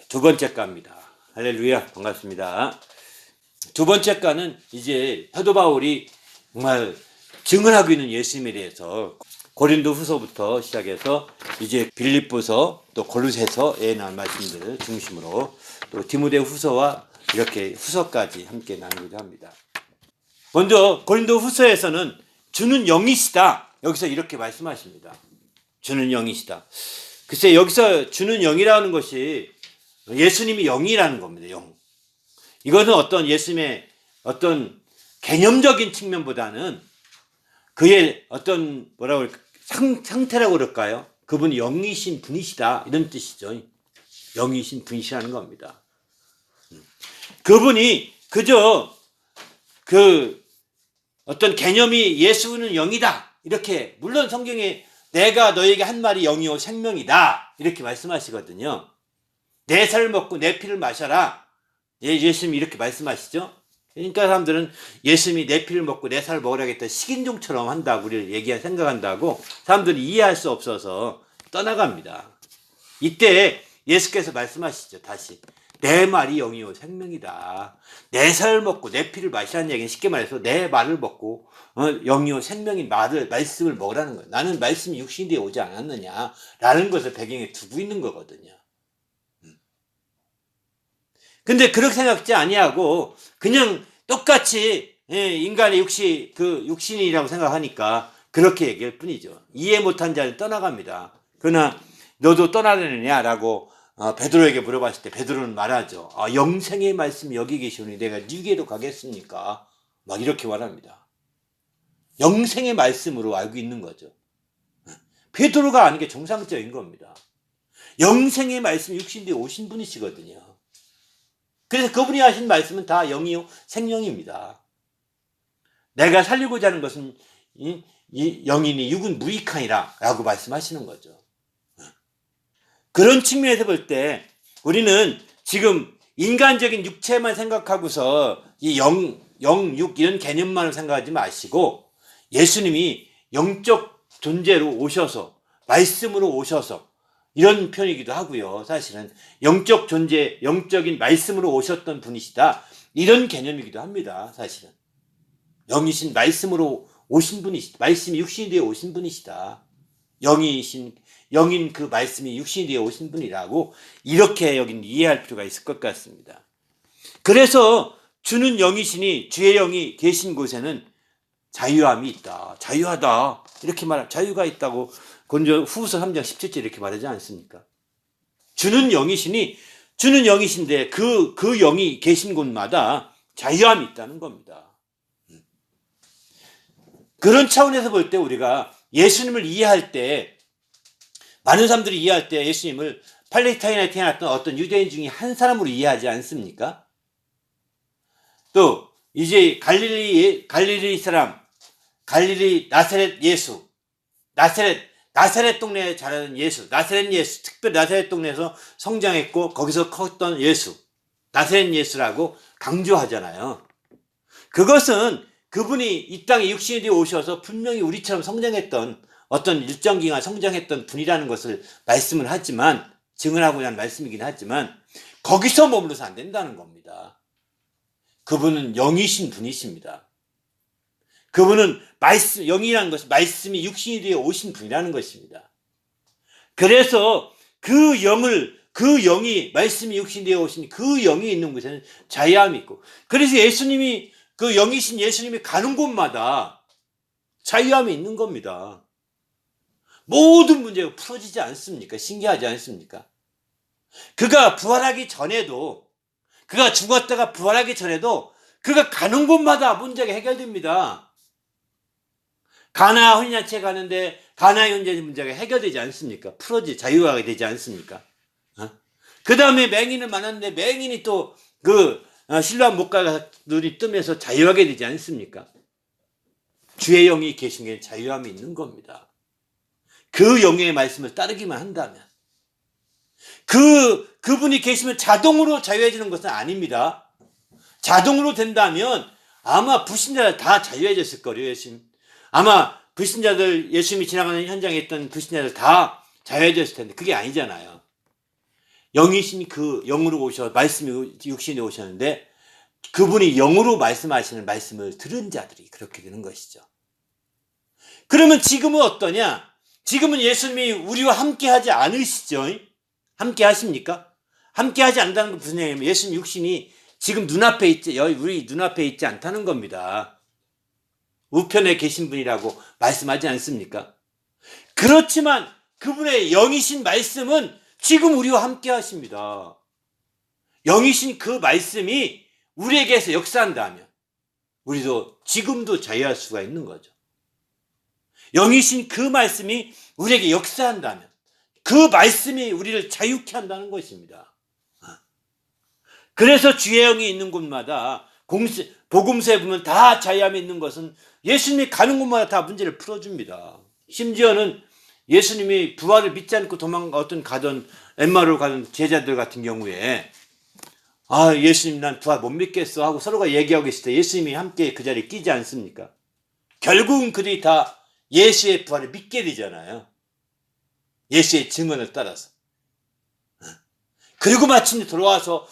두 번째 가입니다. 할렐루야, 반갑습니다. 두 번째 가는 이제 사도 바울이 정말 증언하고 있는 예수님에 대해서 고린도 후서부터 시작해서 이제 빌립보서 또 골로새서에 나온 말씀들을 중심으로 또 디모데 후서와 이렇게 후서까지 함께 나누고자 합니다. 먼저 고린도 후서에서는 주는 영이시다. 여기서 이렇게 말씀하십니다. 주는 영이시다. 글쎄 여기서 주는 영이라는 것이 예수님이 영이라는 겁니다. 영. 이것은 어떤 예수님의 어떤 개념적인 측면보다는 그의 어떤 뭐라고 할까 상태라고 그럴까요? 그분이 영이신 분이시다 이런 뜻이죠. 영이신 분이시라는 겁니다. 그분이 그저 그 어떤 개념이 예수는 영이다 이렇게 물론 성경에 내가 너에게 한 말이 영이요 생명이다 이렇게 말씀하시거든요. 내 살을 먹고 내 피를 마셔라. 예수님이 이렇게 말씀하시죠. 그러니까 사람들은 예수님이 내 피를 먹고 내 살을 먹으라겠다 식인종처럼 한다고 우리를 생각한다고 사람들이 이해할 수 없어서 떠나갑니다. 이때 예수께서 말씀하시죠. 다시 내 말이 영이요 생명이다. 내 살을 먹고 내 피를 마시라는 얘기는 쉽게 말해서 내 말을 먹고 영이요 생명인 말씀을 먹으라는 거예요. 나는 말씀이 육신이 되어 오지 않았느냐라는 것을 배경에 두고 있는 거거든요. 근데 그렇게 생각지 아니하고 그냥 똑같이 인간의 육신이라고 생각하니까 그렇게 얘기할 뿐이죠. 이해 못한 자는 떠나갑니다. 그러나 너도 떠나려느냐라고 베드로에게 물어봤을 때 베드로는 말하죠. 영생의 말씀이 여기 계시오니 내가 니게로 가겠습니까? 막 이렇게 말합니다. 영생의 말씀으로 알고 있는 거죠. 베드로가 아는 게 정상적인 겁니다. 영생의 말씀 육신되어 오신 분이시거든요. 그래서 그분이 하신 말씀은 다 영이요 생명입니다. 내가 살리고자 하는 것은 이 영이니 육은 무익하니라 라고 말씀하시는 거죠. 그런 측면에서 볼 때 우리는 지금 인간적인 육체만 생각하고서 이 육 이런 개념만을 생각하지 마시고 예수님이 영적 존재로 오셔서 말씀으로 오셔서 이런 표현이기도 하고요. 사실은 영적 존재, 영적인 말씀으로 오셨던 분이시다. 이런 개념이기도 합니다. 사실은. 영이신 말씀으로 오신 분이시다. 말씀이 육신이 되어 오신 분이시다. 영인 그 말씀이 육신이 되어 오신 분이라고 이렇게 여긴 이해할 필요가 있을 것 같습니다. 그래서 주는 영이시니 주의 영이 계신 곳에는 자유함이 있다. 자유하다. 이렇게 자유가 있다고 고린도 후서 3장 17절 이렇게 말하지 않습니까? 주는 영이신데 그 영이 계신 곳마다 자유함이 있다는 겁니다. 그런 차원에서 볼 때 우리가 예수님을 이해할 때 많은 사람들이 이해할 때 예수님을 팔레스타인에 태어났던 어떤 유대인 중에 한 사람으로 이해하지 않습니까? 또 이제 갈릴리 사람, 갈릴리 나사렛 예수, 나사렛 동네에 자라는 예수, 나사렛 예수, 특별히 나사렛 동네에서 성장했고 거기서 컸던 예수, 나사렛 예수라고 강조하잖아요. 그것은 그분이 이 땅에 육신이 되어 오셔서 분명히 우리처럼 성장했던 어떤 일정 기간 성장했던 분이라는 것을 말씀을 하지만 증언하고자 하는 말씀이긴 하지만 거기서 머물러서 안 된다는 겁니다. 그분은 영이신 분이십니다. 그분은 영이라는 것은 말씀이 육신이 되어 오신 분이라는 것입니다. 그래서 그 영이 말씀이 육신이 되어 오신 그 영이 있는 곳에는 자유함이 있고 그래서 예수님이 그 영이신 예수님이 가는 곳마다 자유함이 있는 겁니다. 모든 문제가 풀어지지 않습니까? 신기하지 않습니까? 그가 부활하기 전에도 그가 죽었다가 부활하기 전에도 그가 가는 곳마다 문제가 해결됩니다. 가나 혼인잔치에 가는데 가나의 혼인잔치 문제가 해결되지 않습니까? 자유하게 되지 않습니까? 그 다음에 맹인을 만났는데 맹인이 또 실로암 목가가 눈이 뜨면서 자유하게 되지 않습니까? 주의 영이 계신 게 자유함이 있는 겁니다. 그 영의 말씀을 따르기만 한다면 그분이 계시면 자동으로 자유해지는 것은 아닙니다. 자동으로 된다면 아마 불신자들 다 자유해졌을 거예요. 아마 예수님이 지나가는 현장에 있던 불신자들 다 자유해졌을 텐데 그게 아니잖아요. 영이신 그 영으로 말씀이 육신에 오셨는데 그분이 영으로 말씀하시는 말씀을 들은 자들이 그렇게 되는 것이죠. 그러면 지금은 어떠냐? 지금은 예수님이 우리와 함께 하지 않으시죠? 함께 하십니까? 함께 하지 않는다는 건 무슨 얘기냐면 예수님 육신이 지금 눈앞에 있지, 우리 눈앞에 있지 않다는 겁니다. 우편에 계신 분이라고 말씀하지 않습니까? 그렇지만 그분의 영이신 말씀은 지금 우리와 함께 하십니다. 영이신 그 말씀이 우리에게서 역사한다면 우리도 지금도 자유할 수가 있는 거죠. 영이신 그 말씀이 우리에게 역사한다면 그 말씀이 우리를 자유케 한다는 것입니다. 그래서 주의 영이 있는 곳마다 복음서에 보면 다 자유함이 있는 것은 예수님이 가는 곳마다 다 문제를 풀어줍니다. 심지어는 예수님이 부활을 믿지 않고 가던 엠마오로 가던 제자들 같은 경우에 예수님 난 부활 못 믿겠어 하고 서로가 얘기하고 계실 때 예수님이 함께 그 자리에 끼지 않습니까? 결국은 그들이 다 예수의 부활을 믿게 되잖아요. 예수의 증언을 따라서. 그리고 마침내 돌아와서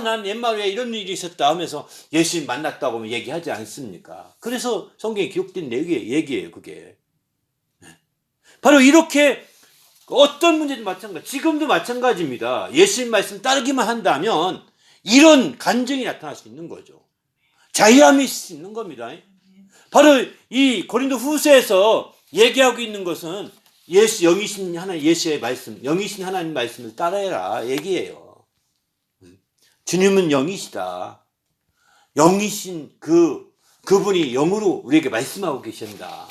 난 엠마오에 이런 일이 있었다 하면서 예수님 만났다고 얘기하지 않습니까? 그래서 성경에 기록된 얘기예요, 그게. 바로 이렇게 어떤 문제도 마찬가지, 지금도 마찬가지입니다. 예수님 말씀 따르기만 한다면 이런 간증이 나타날 수 있는 거죠. 자유함이 있을 수 있는 겁니다. 바로 이 고린도 후서에서 얘기하고 있는 것은 영이신 하나님, 예수의 말씀, 영이신 하나님 말씀을 따라해라 얘기해요. 주님은 영이시다. 영이신 그분이 영으로 우리에게 말씀하고 계신다.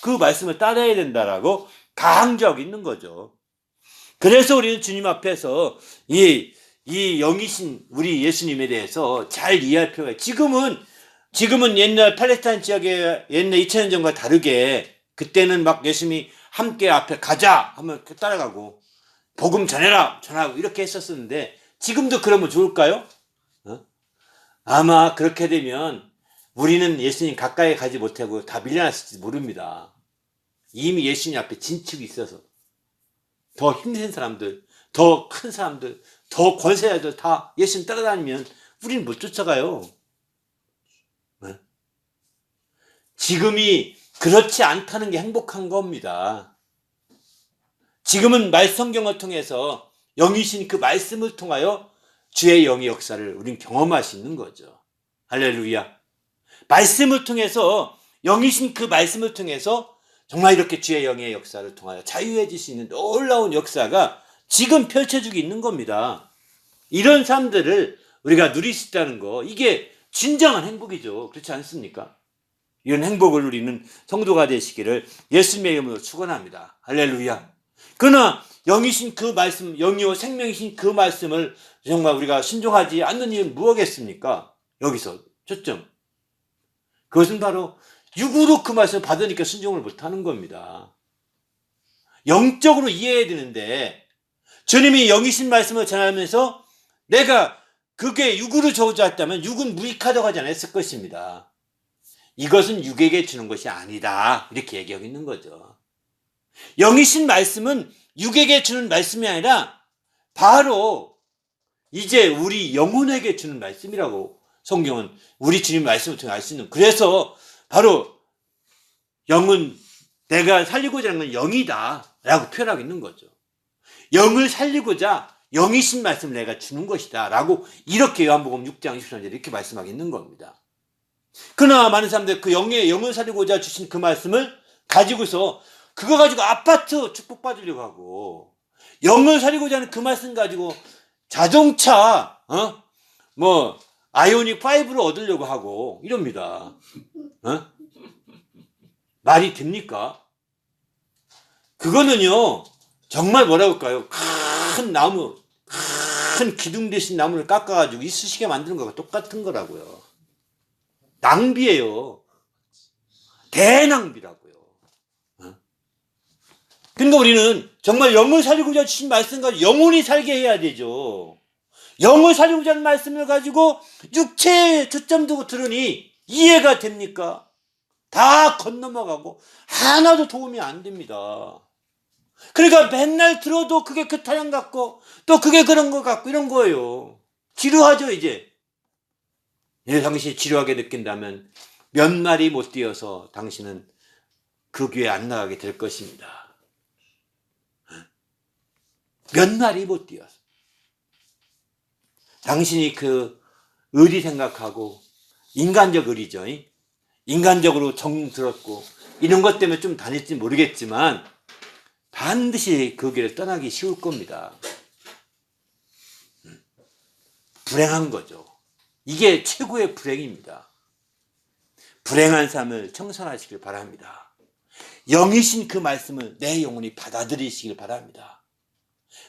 그 말씀을 따라야 된다라고 강조하고 있는 거죠. 그래서 우리는 주님 앞에서 이 영이신 우리 예수님에 대해서 잘 이해할 필요가 있어요. 지금은 옛날 팔레스타인 지역의 옛날 2000년 전과 다르게 그때는 막 예수님이 함께 앞에 가자 하면 따라가고 복음 전하고 이렇게 했었는데 지금도 그러면 좋을까요? 아마 그렇게 되면 우리는 예수님 가까이 가지 못하고 다 밀려났을지 모릅니다. 이미 예수님 앞에 진축이 있어서 더 힘센 사람들, 더 큰 사람들, 더 권세자들 다 예수님 따라다니면 우리는 못 쫓아가요. 지금이 그렇지 않다는 게 행복한 겁니다. 지금은 성경을 통해서 영이신 그 말씀을 통하여 주의 영의 역사를 우린 경험할 수 있는 거죠. 할렐루야. 말씀을 통해서 영이신 그 말씀을 통해서 정말 이렇게 주의 영의 역사를 통하여 자유해질 수 있는 놀라운 역사가 지금 펼쳐지고 있는 겁니다. 이런 삶들을 우리가 누릴 수 있다는 거, 이게 진정한 행복이죠. 그렇지 않습니까? 이런 행복을 누리는 성도가 되시기를 예수님의 이름으로 축원합니다. 할렐루야. 그러나 영이신 그 말씀, 영이요 생명이신 그 말씀을 정말 우리가 순종하지 않는 이유는 무엇겠습니까? 여기서 초점. 그것은 바로 육으로 그 말씀을 받으니까 순종을 못하는 겁니다. 영적으로 이해해야 되는데 주님이 영이신 말씀을 전하면서 내가 그게 육으로 저주했다면 육은 무익하다고 하지 않았을 것입니다. 이것은 육에게 주는 것이 아니다. 이렇게 얘기하고 있는 거죠. 영이신 말씀은 육에게 주는 말씀이 아니라 바로 이제 우리 영혼에게 주는 말씀이라고 성경은 우리 주님 말씀을 통해 알 수 있는. 그래서 바로 영은 내가 살리고자 하는 건 영이다 라고 표현하고 있는 거죠. 영을 살리고자 영이신 말씀을 내가 주는 것이다 라고 이렇게 요한복음 6장 23절에 이렇게 말씀하고 있는 겁니다. 그러나 많은 사람들 그 영을 살리고자 주신 그 말씀을 가지고서 그거 가지고 아파트 축복받으려고 하고 영을 살리고자 하는 그 말씀 가지고 자동차 아이오닉 5를 얻으려고 하고 이럽니다. 말이 됩니까? 그거는요 정말 뭐라고 할까요? 큰 기둥 대신 나무를 깎아가지고 이쑤시개 만드는 거가 똑같은 거라고요. 낭비예요. 대낭비라고요. 그러니까 우리는 정말 영을 살리고자 주신 말씀 가지고 영혼이 살게 해야 되죠. 영을 살리고자 하는 말씀을 가지고 육체에 초점 두고 들으니 이해가 됩니까? 다 건너가고 하나도 도움이 안 됩니다. 그러니까 맨날 들어도 그게 그 타령 같고 또 그게 그런 것 같고 이런 거예요. 지루하죠 이제. 당신이 지루하게 느낀다면 몇 마리 못 뛰어서 당신은 그 교회 안 나가게 될 것입니다. 몇 마리 못 뛰어서. 당신이 그 의리 생각하고 인간적 의리죠. 인간적으로 정들었고 이런 것 때문에 좀 다닐지 모르겠지만 반드시 그 길을 떠나기 쉬울 겁니다. 불행한 거죠. 이게 최고의 불행입니다. 불행한 삶을 청산하시길 바랍니다. 영이신 그 말씀을 내 영혼이 받아들이시길 바랍니다.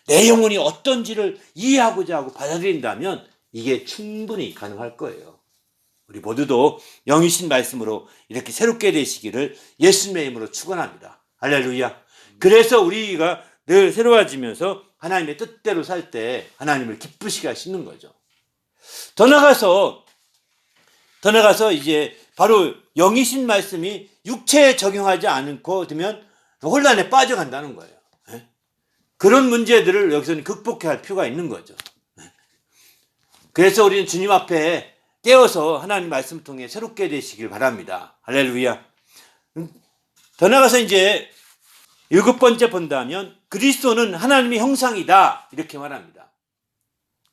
내 영혼이 어떤지를 이해하고자 하고 받아들인다면 이게 충분히 가능할 거예요. 우리 모두도 영이신 말씀으로 이렇게 새롭게 되시기를 예수님의 이름으로 축원합니다. 할렐루야. 그래서 우리가 늘 새로워지면서 하나님의 뜻대로 살 때 하나님을 기쁘시게 하시는 거죠. 더 나가서 이제 바로 영이신 말씀이 육체에 적용하지 않고 되면 혼란에 빠져간다는 거예요. 그런 문제들을 여기서는 극복해야 할 필요가 있는 거죠. 그래서 우리는 주님 앞에 깨어서 하나님 말씀 통해 새롭게 되시길 바랍니다. 할렐루야. 더 나가서 이제 7번째 본다면 그리스도는 하나님의 형상이다 이렇게 말합니다.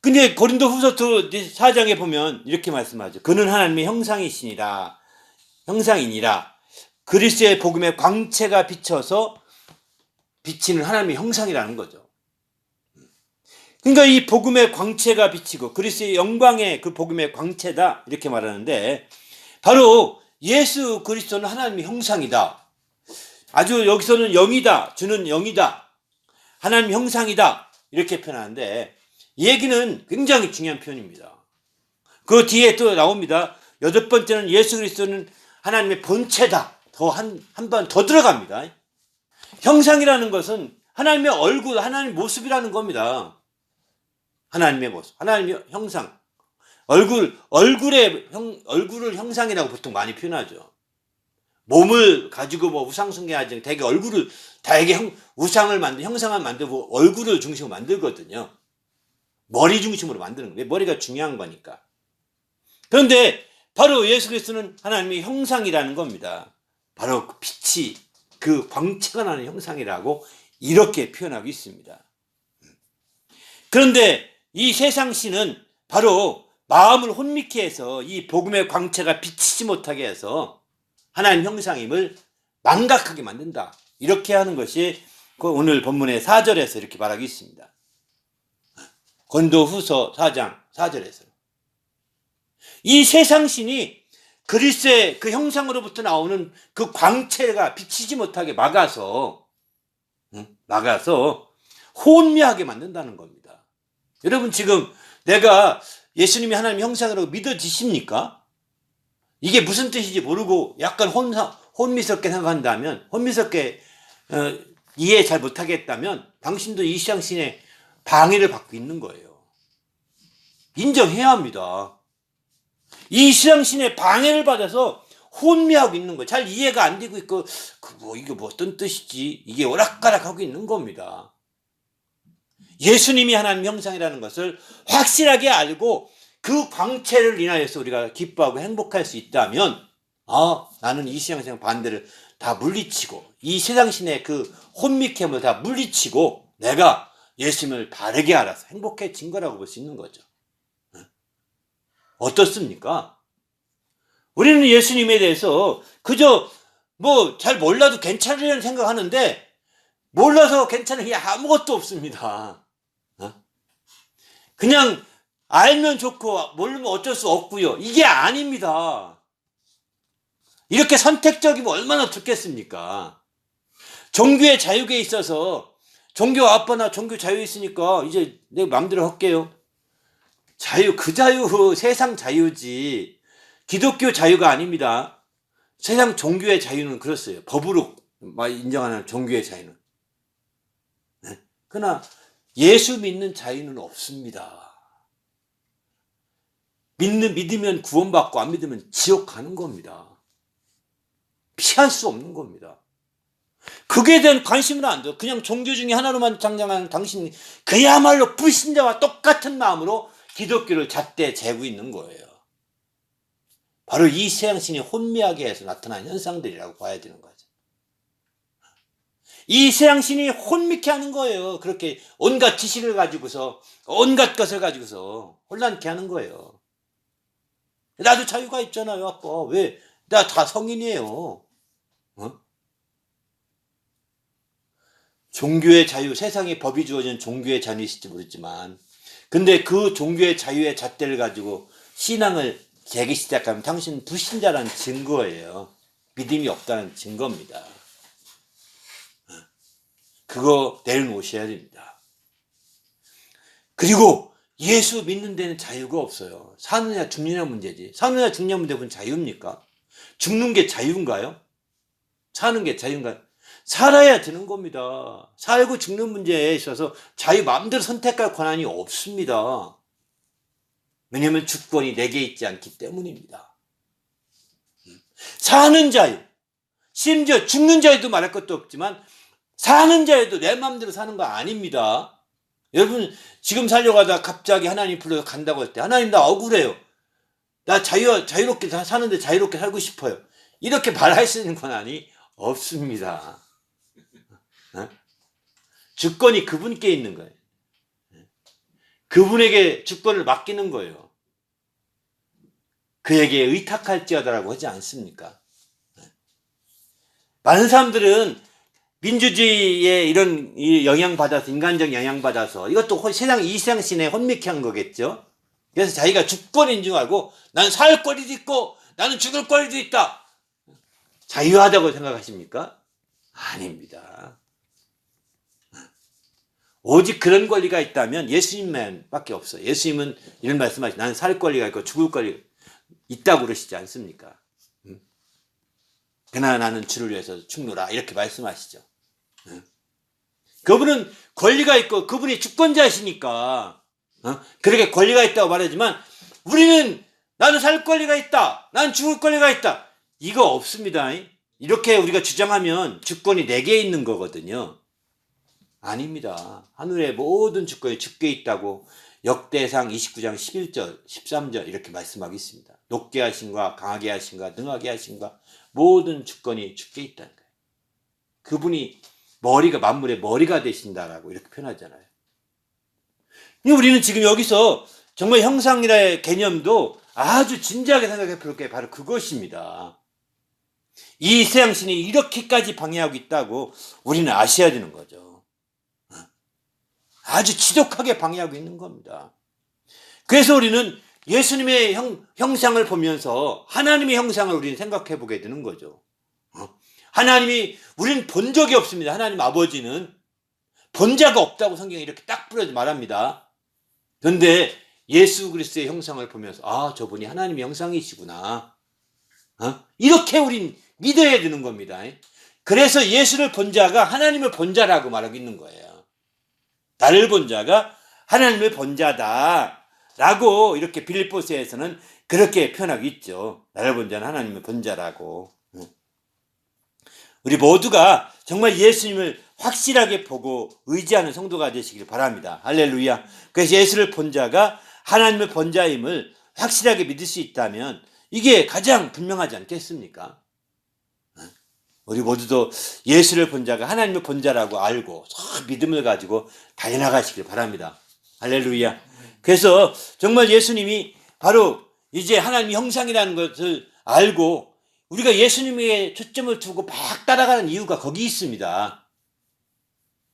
근데 고린도후서 4장에 보면 이렇게 말씀하죠. 그는 하나님의 형상이시니라. 형상이니라. 그리스도의 복음의 광채가 비쳐서 비치는 하나님의 형상이라는 거죠. 그러니까 이 복음의 광채가 비치고 그리스도의 영광의 그 복음의 광채다 이렇게 말하는데 바로 예수 그리스도는 하나님의 형상이다. 아주 여기서는 영이다. 주는 영이다. 하나님 형상이다. 이렇게 표현하는데 이 얘기는 굉장히 중요한 표현입니다. 그 뒤에 또 나옵니다. 8번째는 예수 그리스도는 하나님의 본체다. 더 한 번 더 들어갑니다. 형상이라는 것은 하나님의 얼굴, 하나님의 모습이라는 겁니다. 하나님의 모습, 하나님의 형상. 얼굴을 형상이라고 보통 많이 표현하죠. 몸을 가지고 뭐 우상숭배하지 되게 얼굴을 되게 우상을 형상을 만들고 얼굴을 중심으로 만들거든요. 머리 중심으로 만드는 거예요. 머리가 중요한 거니까. 그런데 바로 예수 그리스도는 하나님의 형상이라는 겁니다. 바로 그 빛이 그 광채가 나는 형상이라고 이렇게 표현하고 있습니다. 그런데 이 세상신은 바로 마음을 혼미케 해서 이 복음의 광채가 비치지 못하게 해서 하나님 형상임을 망각하게 만든다. 이렇게 하는 것이 오늘 본문의 4절에서 이렇게 말하고 있습니다. 고린도후서 4장 4절에서 이 세상신이 그리스도의 그 형상으로부터 나오는 그 광채가 비치지 못하게 막아서 혼미하게 만든다는 겁니다. 여러분 지금 내가 예수님이 하나님 형상이라고 믿어지십니까? 이게 무슨 뜻인지 모르고 약간 혼미스럽게 생각한다면 혼미스럽게 이해 잘 못하겠다면 당신도 이 세상신의 방해를 받고 있는 거예요. 인정해야 합니다. 이 세상신의 방해를 받아서 혼미하고 있는 거예요. 잘 이해가 안 되고 있고 이게 뭐 어떤 뜻이지? 이게 오락가락하고 있는 겁니다. 예수님이 하나님 형상이라는 것을 확실하게 알고 그 광채를 인하여서 우리가 기뻐하고 행복할 수 있다면 나는 이 세상신 반대를 다 물리치고 이 세상신의 그 혼미함을 다 물리치고 내가 예수님을 바르게 알아서 행복해진 거라고 볼 수 있는 거죠. 어떻습니까? 우리는 예수님에 대해서 그저 뭐 잘 몰라도 괜찮으려는 생각하는데 몰라서 괜찮은 게 아무것도 없습니다. 그냥 알면 좋고 모르면 어쩔 수 없고요. 이게 아닙니다. 이렇게 선택적이면 얼마나 좋겠습니까? 종교의 자유에 있어서 종교 아빠나 종교 자유 있으니까 이제 내 마음대로 할게요. 그 자유 세상 자유지 기독교 자유가 아닙니다. 세상 종교의 자유는 그렇어요. 법으로 인정하는 종교의 자유는. 그러나 예수 믿는 자유는 없습니다. 믿으면 구원받고 안 믿으면 지옥 가는 겁니다. 피할 수 없는 겁니다. 그게 대한 관심은 안 둬. 그냥 종교 중에 하나로만 장장하는 당신, 그야말로 불신자와 똑같은 마음으로 기독교를 잣대 재고 있는 거예요. 바로 이 서양신이 혼미하게 해서 나타난 현상들이라고 봐야 되는 거죠. 이 서양신이 혼미케 하는 거예요. 그렇게 온갖 지식을 가지고서, 온갖 것을 가지고서 혼란케 하는 거예요. 나도 자유가 있잖아요, 아빠. 왜? 나 다 성인이에요. 종교의 자유, 세상에 법이 주어진 종교의 자유이실지 모르지만, 근데 그 종교의 자유의 잣대를 가지고 신앙을 재기 시작하면 당신은 불신자라는 증거예요. 믿음이 없다는 증거입니다. 그거 내려놓으셔야 됩니다. 그리고 예수 믿는 데는 자유가 없어요. 사느냐 죽느냐 문제지. 사느냐 죽느냐 문제 그건 자유입니까? 죽는 게 자유인가요? 사는 게 자유인가요? 살아야 되는 겁니다. 살고 죽는 문제에 있어서 자유 마음대로 선택할 권한이 없습니다. 왜냐하면 주권이 내게 있지 않기 때문입니다. 사는 자유, 심지어 죽는 자유도 말할 것도 없지만 사는 자유도 내 마음대로 사는 거 아닙니다. 여러분 지금 살려고 하다가 갑자기 하나님 불러서 간다고 할 때 하나님 나 억울해요. 나 자유롭게 사는데 자유롭게 살고 싶어요. 이렇게 말할 수 있는 권한이 없습니다. 주권이 그분께 있는 거예요. 그분에게 주권을 맡기는 거예요. 그에게 의탁할지어다라고 하지 않습니까? 많은 사람들은 민주주의의 이런 영향받아서, 인간적 영향받아서, 이것도 세상 이상신에 혼미케 한 거겠죠? 그래서 자기가 주권인 줄 알고, 나는 살 권리도 있고, 나는 죽을 권리도 있다. 자유하다고 생각하십니까? 아닙니다. 오직 그런 권리가 있다면 예수님만 밖에 없어요. 예수님은 이런 말씀하시죠. 나는 살 권리가 있고 죽을 권리가 있다고 그러시지 않습니까? 그러나 나는 주를 위해서 죽노라 이렇게 말씀하시죠. 그분은 권리가 있고 그분이 주권자시니까 그렇게 권리가 있다고 말하지만 우리는 나는 살 권리가 있다. 나는 죽을 권리가 있다. 이거 없습니다. 이렇게 우리가 주장하면 주권이 내게 있는 거거든요. 아닙니다. 하늘의 모든 주권이 주께 있다고 역대상 29장 11절, 13절 이렇게 말씀하고 있습니다. 높게 하신과 강하게 하신과 능하게 하신과 모든 주권이 주께 있다는 거예요. 그분이 머리가 만물의 머리가 되신다라고 이렇게 표현하잖아요. 우리는 지금 여기서 정말 형상이라의 개념도 아주 진지하게 생각해 볼 게 바로 그것입니다. 이 서양신이 이렇게까지 방해하고 있다고 우리는 아셔야 되는 거죠. 아주 지독하게 방해하고 있는 겁니다. 그래서 우리는 예수님의 형상을 보면서 하나님의 형상을 우리는 생각해 보게 되는 거죠. 하나님이 우리는 본 적이 없습니다. 하나님 아버지는 본 자가 없다고 성경에 이렇게 딱 부르지 말합니다. 그런데 예수 그리스도의 형상을 보면서 아 저분이 하나님의 형상이시구나. 이렇게 우린 믿어야 되는 겁니다. 그래서 예수를 본 자가 하나님을 본 자라고 말하고 있는 거예요. 나를 본 자가 하나님을 본 자다 라고 이렇게 빌립보서에서는 그렇게 표현하고 있죠. 나를 본 자는 하나님을 본 자라고. 우리 모두가 정말 예수님을 확실하게 보고 의지하는 성도가 되시길 바랍니다. 할렐루야. 그래서 예수를 본 자가 하나님을 본 자임을 확실하게 믿을 수 있다면 이게 가장 분명하지 않겠습니까? 우리 모두도 예수를 본 자가 하나님을 본 자라고 알고 믿음을 가지고 달려나가시길 바랍니다. 할렐루야. 그래서 정말 예수님이 바로 이제 하나님의 형상이라는 것을 알고 우리가 예수님에 초점을 두고 막 따라가는 이유가 거기 있습니다.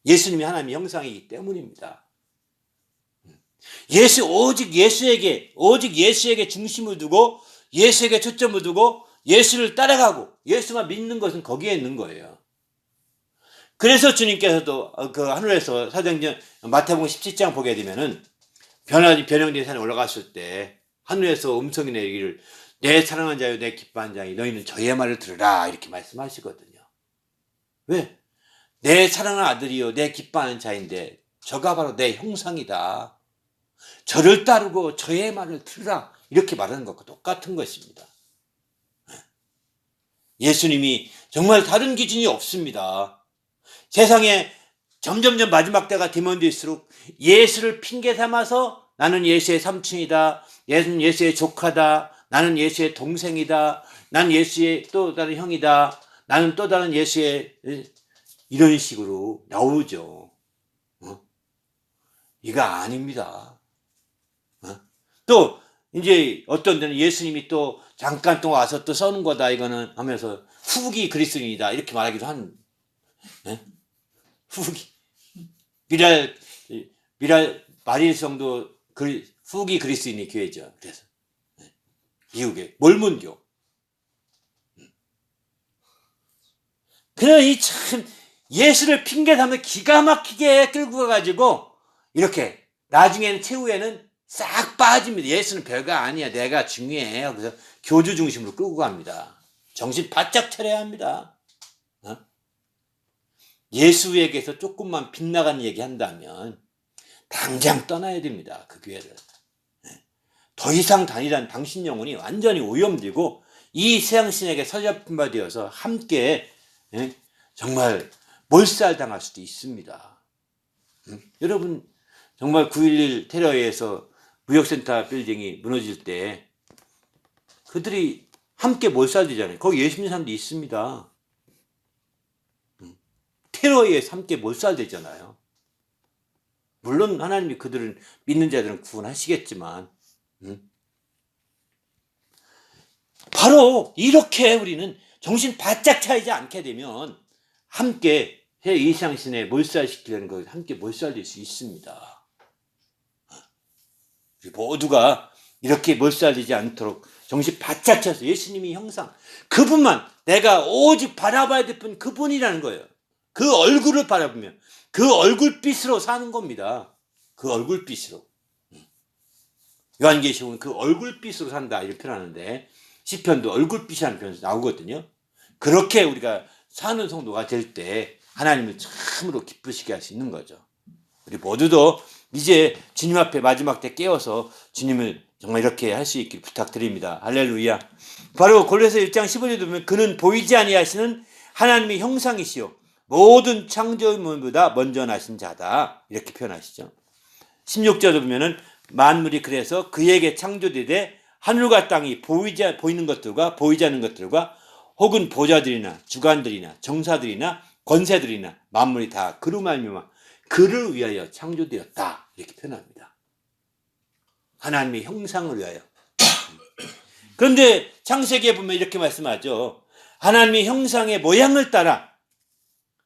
예수님이 하나님의 형상이기 때문입니다. 오직 예수에게 중심을 두고 예수에게 초점을 두고 예수를 따라가고 예수만 믿는 것은 거기에 있는 거예요. 그래서 주님께서도 그 하늘에서 사도행전 마태복음 17장 보게 되면은 변형된 산에 올라갔을 때 하늘에서 음성이 내리기를 내 사랑하는 자여 내 기뻐하는 자여 너희는 저의 말을 들으라 이렇게 말씀하시거든요. 왜? 내 사랑하는 아들이요 내 기뻐하는 자인데 저가 바로 내 형상이다. 저를 따르고 저의 말을 들으라 이렇게 말하는 것과 똑같은 것입니다. 예수님이 정말 다른 기준이 없습니다. 세상에 점점점 마지막 때가 되면 될수록 예수를 핑계 삼아서 나는 예수의 삼촌이다, 나는 예수의 조카다, 나는 예수의 동생이다, 난 예수의 또 다른 형이다, 나는 또 다른 예수의, 이런 식으로 나오죠. 이거 아닙니다. 또 이제 어떤 데는 예수님이 또 잠깐 동안 와서 또 써는 거다 이거는 하면서 후기 그리스도인이다 이렇게 말하기도 하는, 후기 미랄 마릴성도 후기 그리스도인의 교회죠. 그래서 미국의 몰몬교. 그냥 이 참 예수를 핑계 삼아 기가 막히게 끌고 가가지고 이렇게 나중에는 최후에는 싹 빠집니다. 예수는 별거 아니야. 내가 중요해. 그래서 교주 중심으로 끌고 갑니다. 정신 바짝 차려야 합니다. 예수에게서 조금만 빗나간 얘기 한다면 당장 떠나야 됩니다. 그 교회를. 더 이상 다니란 당신 영혼이 완전히 오염되고 이 세상신에게 사로잡힌 바 되어서 함께 정말 몰살당할 수도 있습니다. 여러분 정말 9.11 테러에 의해서 무역센터 빌딩이 무너질 때 그들이 함께 몰살되잖아요. 거기 예수 믿는 사람도 있습니다. 테러에 의해서 함께 몰살되잖아요. 물론 하나님이 그들을 믿는 자들은 구원하시겠지만 바로 이렇게 우리는 정신 바짝 차리지 않게 되면 함께 이 세상신에 몰살시키려는 것 함께 몰살될 수 있습니다. 우리 모두가 이렇게 몰살되지 않도록 정신 바짝 차서 예수님이 형상 그분만 내가 오직 바라봐야 될 분 그분이라는 거예요. 그 얼굴을 바라보며 그 얼굴빛으로 사는 겁니다. 그 얼굴빛으로. 요한계시록은 그 얼굴빛으로 산다 이렇게 표현하는데 시편도 얼굴빛이라는 표현이 나오거든요. 그렇게 우리가 사는 성도가 될 때 하나님을 참으로 기쁘시게 할 수 있는 거죠. 우리 모두도 이제 주님 앞에 마지막 때 깨어서 주님을 정말 이렇게 할 수 있길 부탁드립니다. 할렐루야. 바로 골로새 1장 15절에 보면 그는 보이지 아니하시는 하나님의 형상이시요 모든 창조물보다 먼저 나신 자다 이렇게 표현하시죠. 16절에 보면은 만물이 그래서 그에게 창조되되 하늘과 땅이 보이는 것들과 보이지 않는 것들과 혹은 보좌들이나 주관들이나 정사들이나 권세들이나 만물이 다 그로 말미암아 그를 위하여 창조되었다 이렇게 표현합니다. 하나님의 형상을 위하여. 그런데 창세기에 보면 이렇게 말씀하죠. 하나님의 형상의 모양을 따라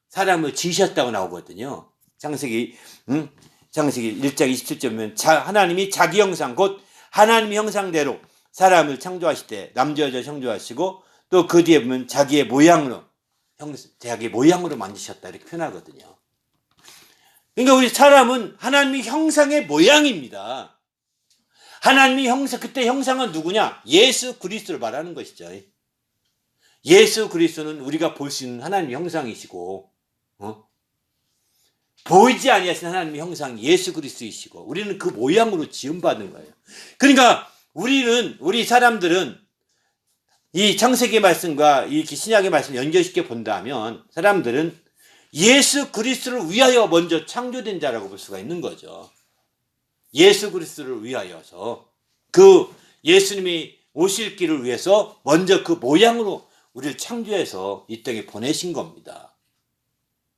사람을 지으셨다고 나오거든요. 창세기 1장 27절 보면 하나님이 자기 형상 곧 하나님의 형상대로 사람을 창조하실 때 남자 여자 창조하시고 또 그 뒤에 보면 자기의 모양으로 만드셨다 이렇게 표현하거든요. 그러니까 우리 사람은 하나님의 형상의 모양입니다. 하나님의 형상, 그때 형상은 누구냐? 예수 그리스도를 말하는 것이죠. 예수 그리스도는 우리가 볼 수 있는 하나님의 형상이시고 보이지 아니하신 하나님의 형상이 예수 그리스도이시고 우리는 그 모양으로 지음받은 거예요. 그러니까 우리 사람들은 이 창세기 말씀과 이 신약의 말씀을 연결시켜 본다면 사람들은 예수 그리스도를 위하여 먼저 창조된 자라고 볼 수가 있는 거죠. 예수 그리스도를 위하여서 그 예수님이 오실 길을 위해서 먼저 그 모양으로 우리를 창조해서 이 땅에 보내신 겁니다.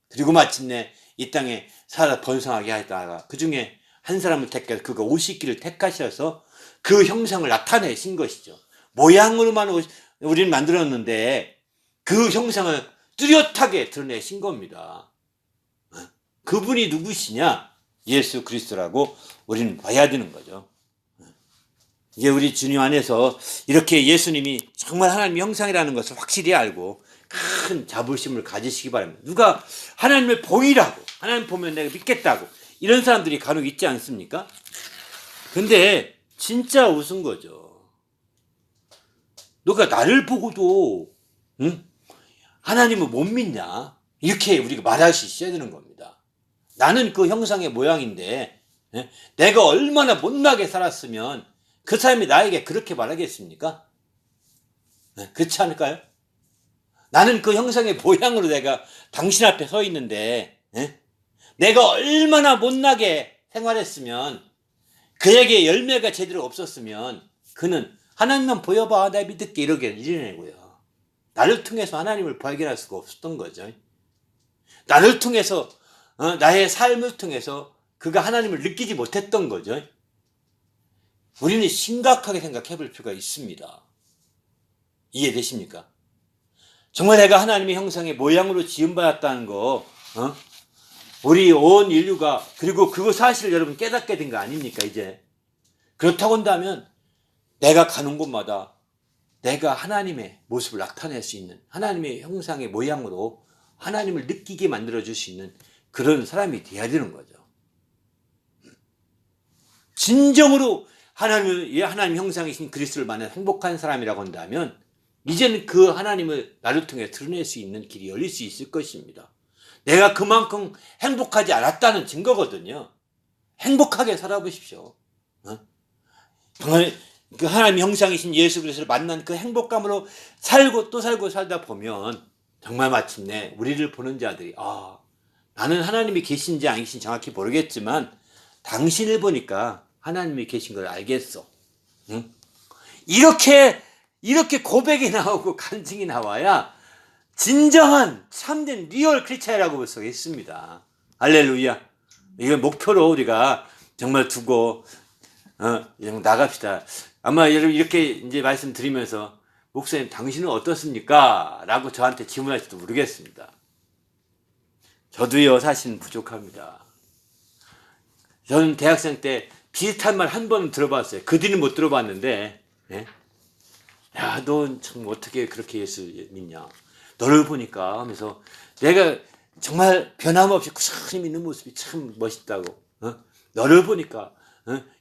그리고 마침내 이 땅에 살아 번성하게 하다가 그 중에 한 사람을 택해서 그가 오실 길을 택하셔서 그 형상을 나타내신 것이죠. 모양으로만 우리는 만들었는데 그 형상을 뚜렷하게 드러내신 겁니다. 그분이 누구시냐? 예수 그리스도라고 우리는 봐야 되는 거죠. 이제 우리 주님 안에서 이렇게 예수님이 정말 하나님의 형상이라는 것을 확실히 알고 큰 자부심을 가지시기 바랍니다. 누가 하나님을 보이라고 하나님 보면 내가 믿겠다고 이런 사람들이 간혹 있지 않습니까? 근데 진짜 웃은 거죠. 너가 나를 보고도 하나님을 못 믿냐? 이렇게 우리가 말할 수 있어야 되는 겁니다. 나는 그 형상의 모양인데 내가 얼마나 못나게 살았으면 그 사람이 나에게 그렇게 말하겠습니까? 그렇지 않을까요? 나는 그 형상의 모양으로 내가 당신 앞에 서 있는데, 에? 내가 얼마나 못나게 생활했으면, 그에게 열매가 제대로 없었으면 그는 하나님만 보여봐 나 믿을게 이러겠고요. 나를 통해서 하나님을 발견할 수가 없었던 거죠. 나를 통해서 나의 삶을 통해서 그가 하나님을 느끼지 못했던 거죠. 우리는 심각하게 생각해 볼 필요가 있습니다. 이해되십니까? 정말 내가 하나님의 형상의 모양으로 지음받았다는 거, 우리 온 인류가, 그리고 그거 사실 여러분 깨닫게 된 거 아닙니까, 이제? 그렇다고 한다면, 내가 가는 곳마다 내가 하나님의 모습을 나타낼 수 있는, 하나님의 형상의 모양으로 하나님을 느끼게 만들어줄 수 있는 그런 사람이 돼야 되는 거죠. 진정으로 하나님 형상이신 그리스도를 만난 행복한 사람이라고 한다면, 이제는 그 하나님을 나를 통해 드러낼 수 있는 길이 열릴 수 있을 것입니다. 내가 그만큼 행복하지 않았다는 증거거든요. 행복하게 살아보십시오. 정말 그 하나님 형상이신 예수 그리스도를 만난 그 행복감으로 살고 또 살고 살다 보면 정말 마침내 우리를 보는 자들이 나는 하나님이 계신지 안 계신지 정확히 모르겠지만 당신을 보니까 하나님이 계신 걸 알겠어. 응? 이렇게 고백이 나오고 간증이 나와야 진정한 참된 리얼 크리스찬이라고 볼 수가 있습니다. 할렐루야. 이걸 목표로 우리가 정말 두고 나갑시다. 아마 여러분 이렇게 이제 말씀드리면서 목사님 당신은 어떻습니까? 라고 저한테 질문할지도 모르겠습니다. 저도요 사실은 부족합니다. 저는 대학생 때 비슷한 말 한 번은 들어봤어요. 그 뒤는 못 들어봤는데, 예? 야, 넌 참 어떻게 그렇게 예수 믿냐? 너를 보니까 하면서 내가 정말 변함없이 꾸준히 믿는 모습이 참 멋있다고. 너를 보니까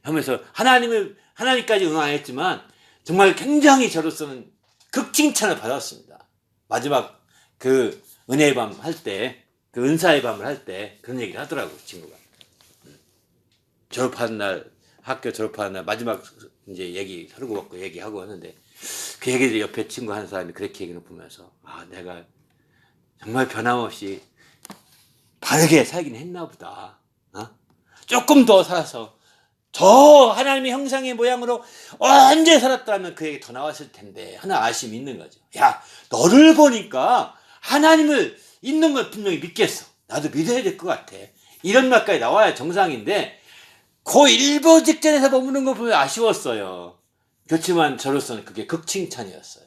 하면서 하나님까지 응원 안 했지만 정말 굉장히 저로서는 극칭찬을 받았습니다. 마지막 그 은혜의 밤 할 때, 그 은사의 밤을 할 때 그런 얘기를 하더라고요, 친구가. 졸업하는 날, 학교 졸업하는 날 마지막 이제 서로 먹고 얘기하고 하는데 그 얘기를 옆에 친구 한 사람이 그렇게 얘기를 보면서 내가 정말 변함없이 바르게 살긴 했나 보다. 조금 더 살아서 더 하나님의 형상의 모양으로 언제 살았더라면 그 얘기 더 나왔을 텐데 하나 아쉬움이 있는 거죠. 야, 너를 보니까 하나님을 있는 걸 분명히 믿겠어. 나도 믿어야 될 것 같아. 이런 말까지 나와야 정상인데 그 일보 직전에서 머무는 거 보면 아쉬웠어요. 그렇지만 저로서는 그게 극칭찬이었어요.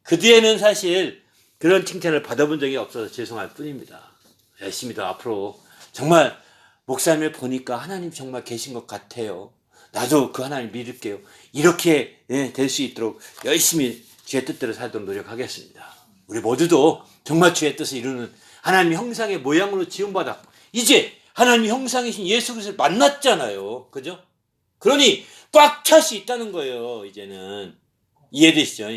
그 뒤에는 사실 그런 칭찬을 받아본 적이 없어서 죄송할 뿐입니다. 열심히 더 앞으로 정말 목사님을 보니까 하나님 정말 계신 것 같아요. 나도 그 하나님 믿을게요. 이렇게 될 수 있도록 열심히 주의 뜻대로 살도록 노력하겠습니다. 우리 모두도 정말 주의 뜻을 이루는 하나님 형상의 모양으로 지음받아 이제 하나님 형상이신 예수 그리스도를 만났잖아요. 그죠? 그러니 꽉 찰 수 있다는 거예요. 이제는 이해되시죠?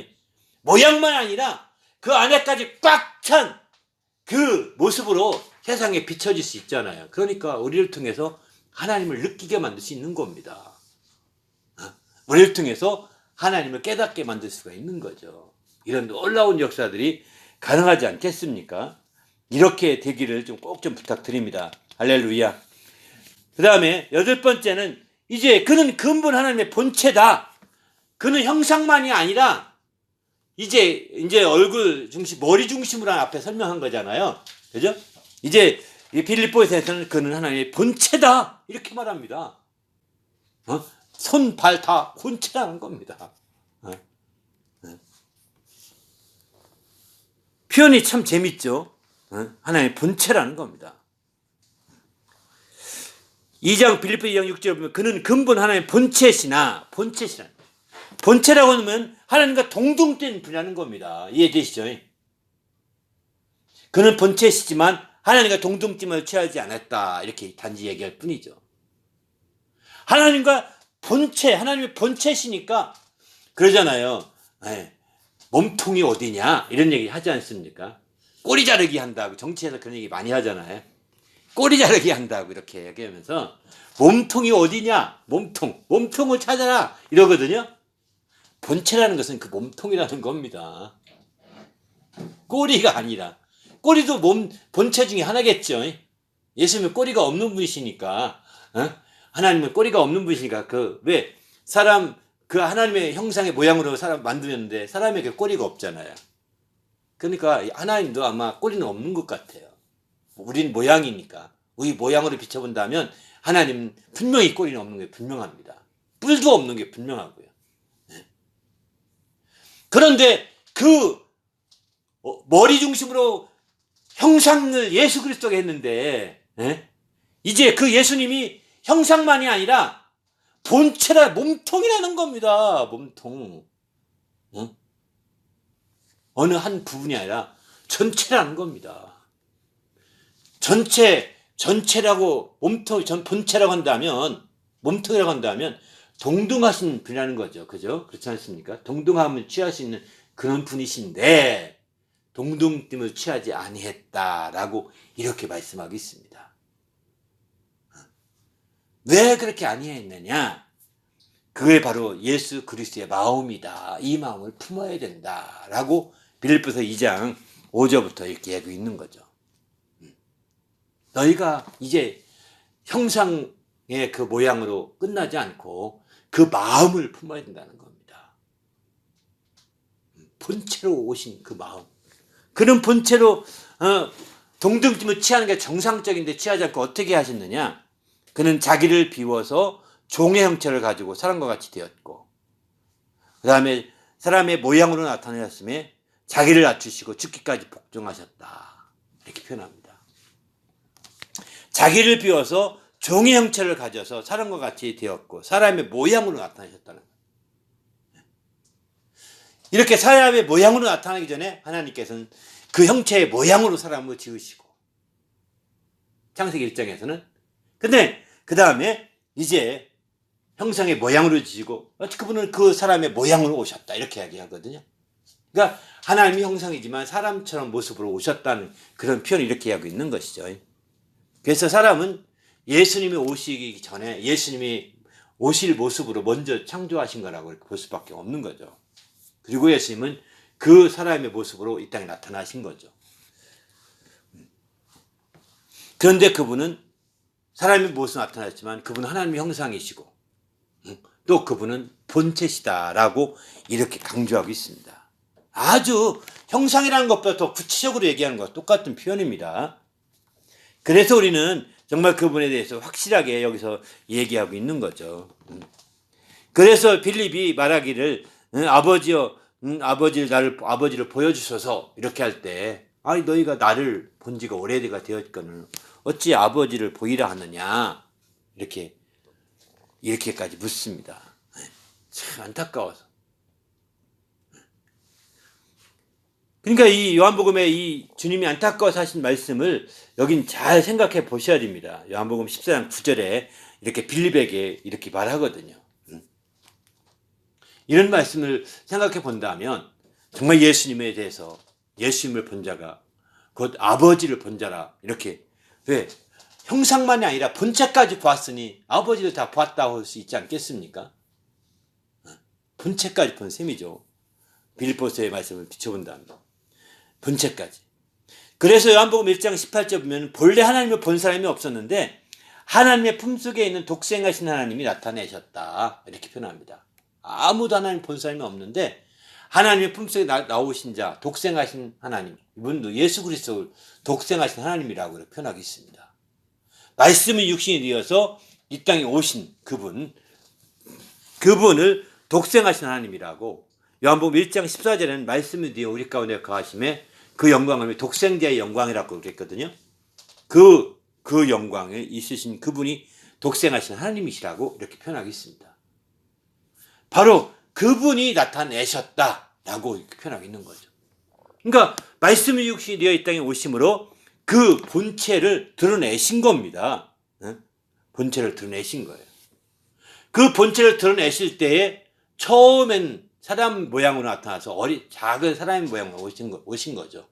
모양만 아니라 그 안에까지 꽉 찬 그 모습으로 세상에 비춰질 수 있잖아요. 그러니까 우리를 통해서 하나님을 느끼게 만들 수 있는 겁니다. 우리를 통해서 하나님을 깨닫게 만들 수가 있는 거죠. 이런 놀라운 역사들이 가능하지 않겠습니까? 이렇게 되기를 꼭 좀 부탁드립니다. 할렐루야. 그 다음에 8번째는 이제 그는 근본 하나님의 본체다. 그는 형상만이 아니라 이제 얼굴 중심, 머리 중심으로 앞에 설명한 거잖아요. 그죠? 이제 빌립보에서는 그는 하나님의 본체다. 이렇게 말합니다. 손, 발 다 본체라는 겁니다. 표현이 참 재밌죠? 하나님의 본체라는 겁니다. 2장 빌립보 2장 6절에 보면 그는 근본 하나님의 본체시나 본체라고 하면 하나님과 동등된 분야는 겁니다. 이해되시죠? 그는 본체시지만 하나님과 동등됨을 취하지 않았다. 이렇게 단지 얘기할 뿐이죠. 하나님과 하나님의 본체시니까 그러잖아요. 몸통이 어디냐 이런 얘기 하지 않습니까? 꼬리 자르기 한다고 정치에서 그런 얘기 많이 하잖아요. 꼬리 자르기 한다고 이렇게 얘기하면서 몸통이 어디냐? 몸통을 찾아라 이러거든요. 본체라는 것은 그 몸통이라는 겁니다. 꼬리가 아니라. 꼬리도 몸 본체 중에 하나겠죠. 예수님은 꼬리가 없는 분이시니까. 하나님은 꼬리가 없는 분이시니까 왜 사람 그 하나님의 형상의 모양으로 사람 만드는데 사람에게 꼬리가 없잖아요. 그러니까 하나님도 아마 꼬리는 없는 것 같아요. 우린 모양이니까. 우리 모양으로 비춰본다면 하나님은 분명히 꼬리는 없는 게 분명합니다. 뿔도 없는 게 분명하고요. 그런데 머리 중심으로 형상을 예수 그리스도가 했는데 이제 그 예수님이 형상만이 아니라 본체라 몸통이라는 겁니다. 몸통. 어느 한 부분이 아니라 전체라는 겁니다. 전체라고 본체라고 한다면 몸통이라고 한다면 동등하신 분이라는 거죠. 그죠? 그렇지 않습니까? 동등함을 취할 수 있는 그런 분이신데 동등됨을 취하지 아니했다라고 이렇게 말씀하고 있습니다. 왜 그렇게 아니했느냐? 그게 바로 예수 그리스도의 마음이다. 이 마음을 품어야 된다라고 빌립보서 2장 5절부터 이렇게 얘기하고 있는 거죠. 너희가 이제 형상의 그 모양으로 끝나지 않고 그 마음을 품어야 된다는 겁니다. 본체로 오신 그 마음. 그런 본체로 동등됨을 취하는 게 정상적인데 취하지 않고 어떻게 하셨느냐? 그는 자기를 비워서 종의 형체를 가지고 사람과 같이 되었고 그 다음에 사람의 모양으로 나타나셨음에 자기를 낮추시고 죽기까지 복종하셨다. 이렇게 표현합니다. 자기를 비워서 종의 형체를 가져서 사람과 같이 되었고 사람의 모양으로 나타나셨다는 거예요. 이렇게 사람의 모양으로 나타나기 전에 하나님께서는 그 형체의 모양으로 사람을 지으시고 창세기 1장에서는 근데 그 다음에 이제 형상의 모양으로 지시고 그분은 그 사람의 모양으로 오셨다 이렇게 이야기하거든요. 그러니까 하나님이 형상이지만 사람처럼 모습으로 오셨다는 그런 표현을 이렇게 하고 있는 것이죠. 그래서 사람은 예수님이 오시기 전에 예수님이 오실 모습으로 먼저 창조하신 거라고 볼 수밖에 없는 거죠. 그리고 예수님은 그 사람의 모습으로 이 땅에 나타나신 거죠. 그런데 그분은 사람의 모습으로 나타났지만 그분은 하나님의 형상이시고 또 그분은 본체시다라고 이렇게 강조하고 있습니다. 아주 형상이라는 것보다 더 구체적으로 얘기하는 것과 똑같은 표현입니다. 그래서 우리는 정말 그분에 대해서 확실하게 여기서 얘기하고 있는 거죠. 그래서 빌립이 말하기를 아버지를 보여주셔서 이렇게 할 때 아니 너희가 나를 본 지가 오래가 되었거늘 어찌 아버지를 보이라 하느냐 이렇게까지 묻습니다. 참 안타까워서. 그러니까 이 요한복음에 이 주님이 안타까워서 하신 말씀을 여긴 잘 생각해 보셔야 됩니다. 요한복음 14장 9절에 이렇게 빌립에게 이렇게 말하거든요. 이런 말씀을 생각해 본다면 정말 예수님에 대해서 예수님을 본 자가 곧 아버지를 본 자라 이렇게 왜 형상만이 아니라 본체까지 보았으니 아버지를 다 보았다고 할 수 있지 않겠습니까? 본체까지 본 셈이죠. 빌립보서의 말씀을 비춰본다면 본체까지. 그래서 요한복음 1장 18절 보면 본래 하나님을 본 사람이 없었는데 하나님의 품속에 있는 독생하신 하나님이 나타내셨다 이렇게 표현합니다. 아무도 하나님 본 사람이 없는데 하나님의 품속에 나오신 자 독생하신 하나님 이분도 예수 그리스도를 독생하신 하나님이라고 이렇게 표현하고 있습니다. 말씀이 육신이 되어서 이 땅에 오신 그분을 독생하신 하나님이라고 요한복음 1장 14절에는 말씀이 되어 우리 가운데 거하심에 그 영광을 독생자의 영광이라고 그랬거든요. 그 영광에 있으신 그분이 독생하신 하나님이시라고 이렇게 표현하고 있습니다. 바로 그분이 나타내셨다라고 이렇게 표현하고 있는 거죠. 그러니까 말씀이 육신이 되어 이 땅에 오심으로 그 본체를 드러내신 겁니다. 본체를 드러내신 거예요. 그 본체를 드러내실 때에 처음엔 사람 모양으로 나타나서 작은 사람의 모양으로 오신 거죠.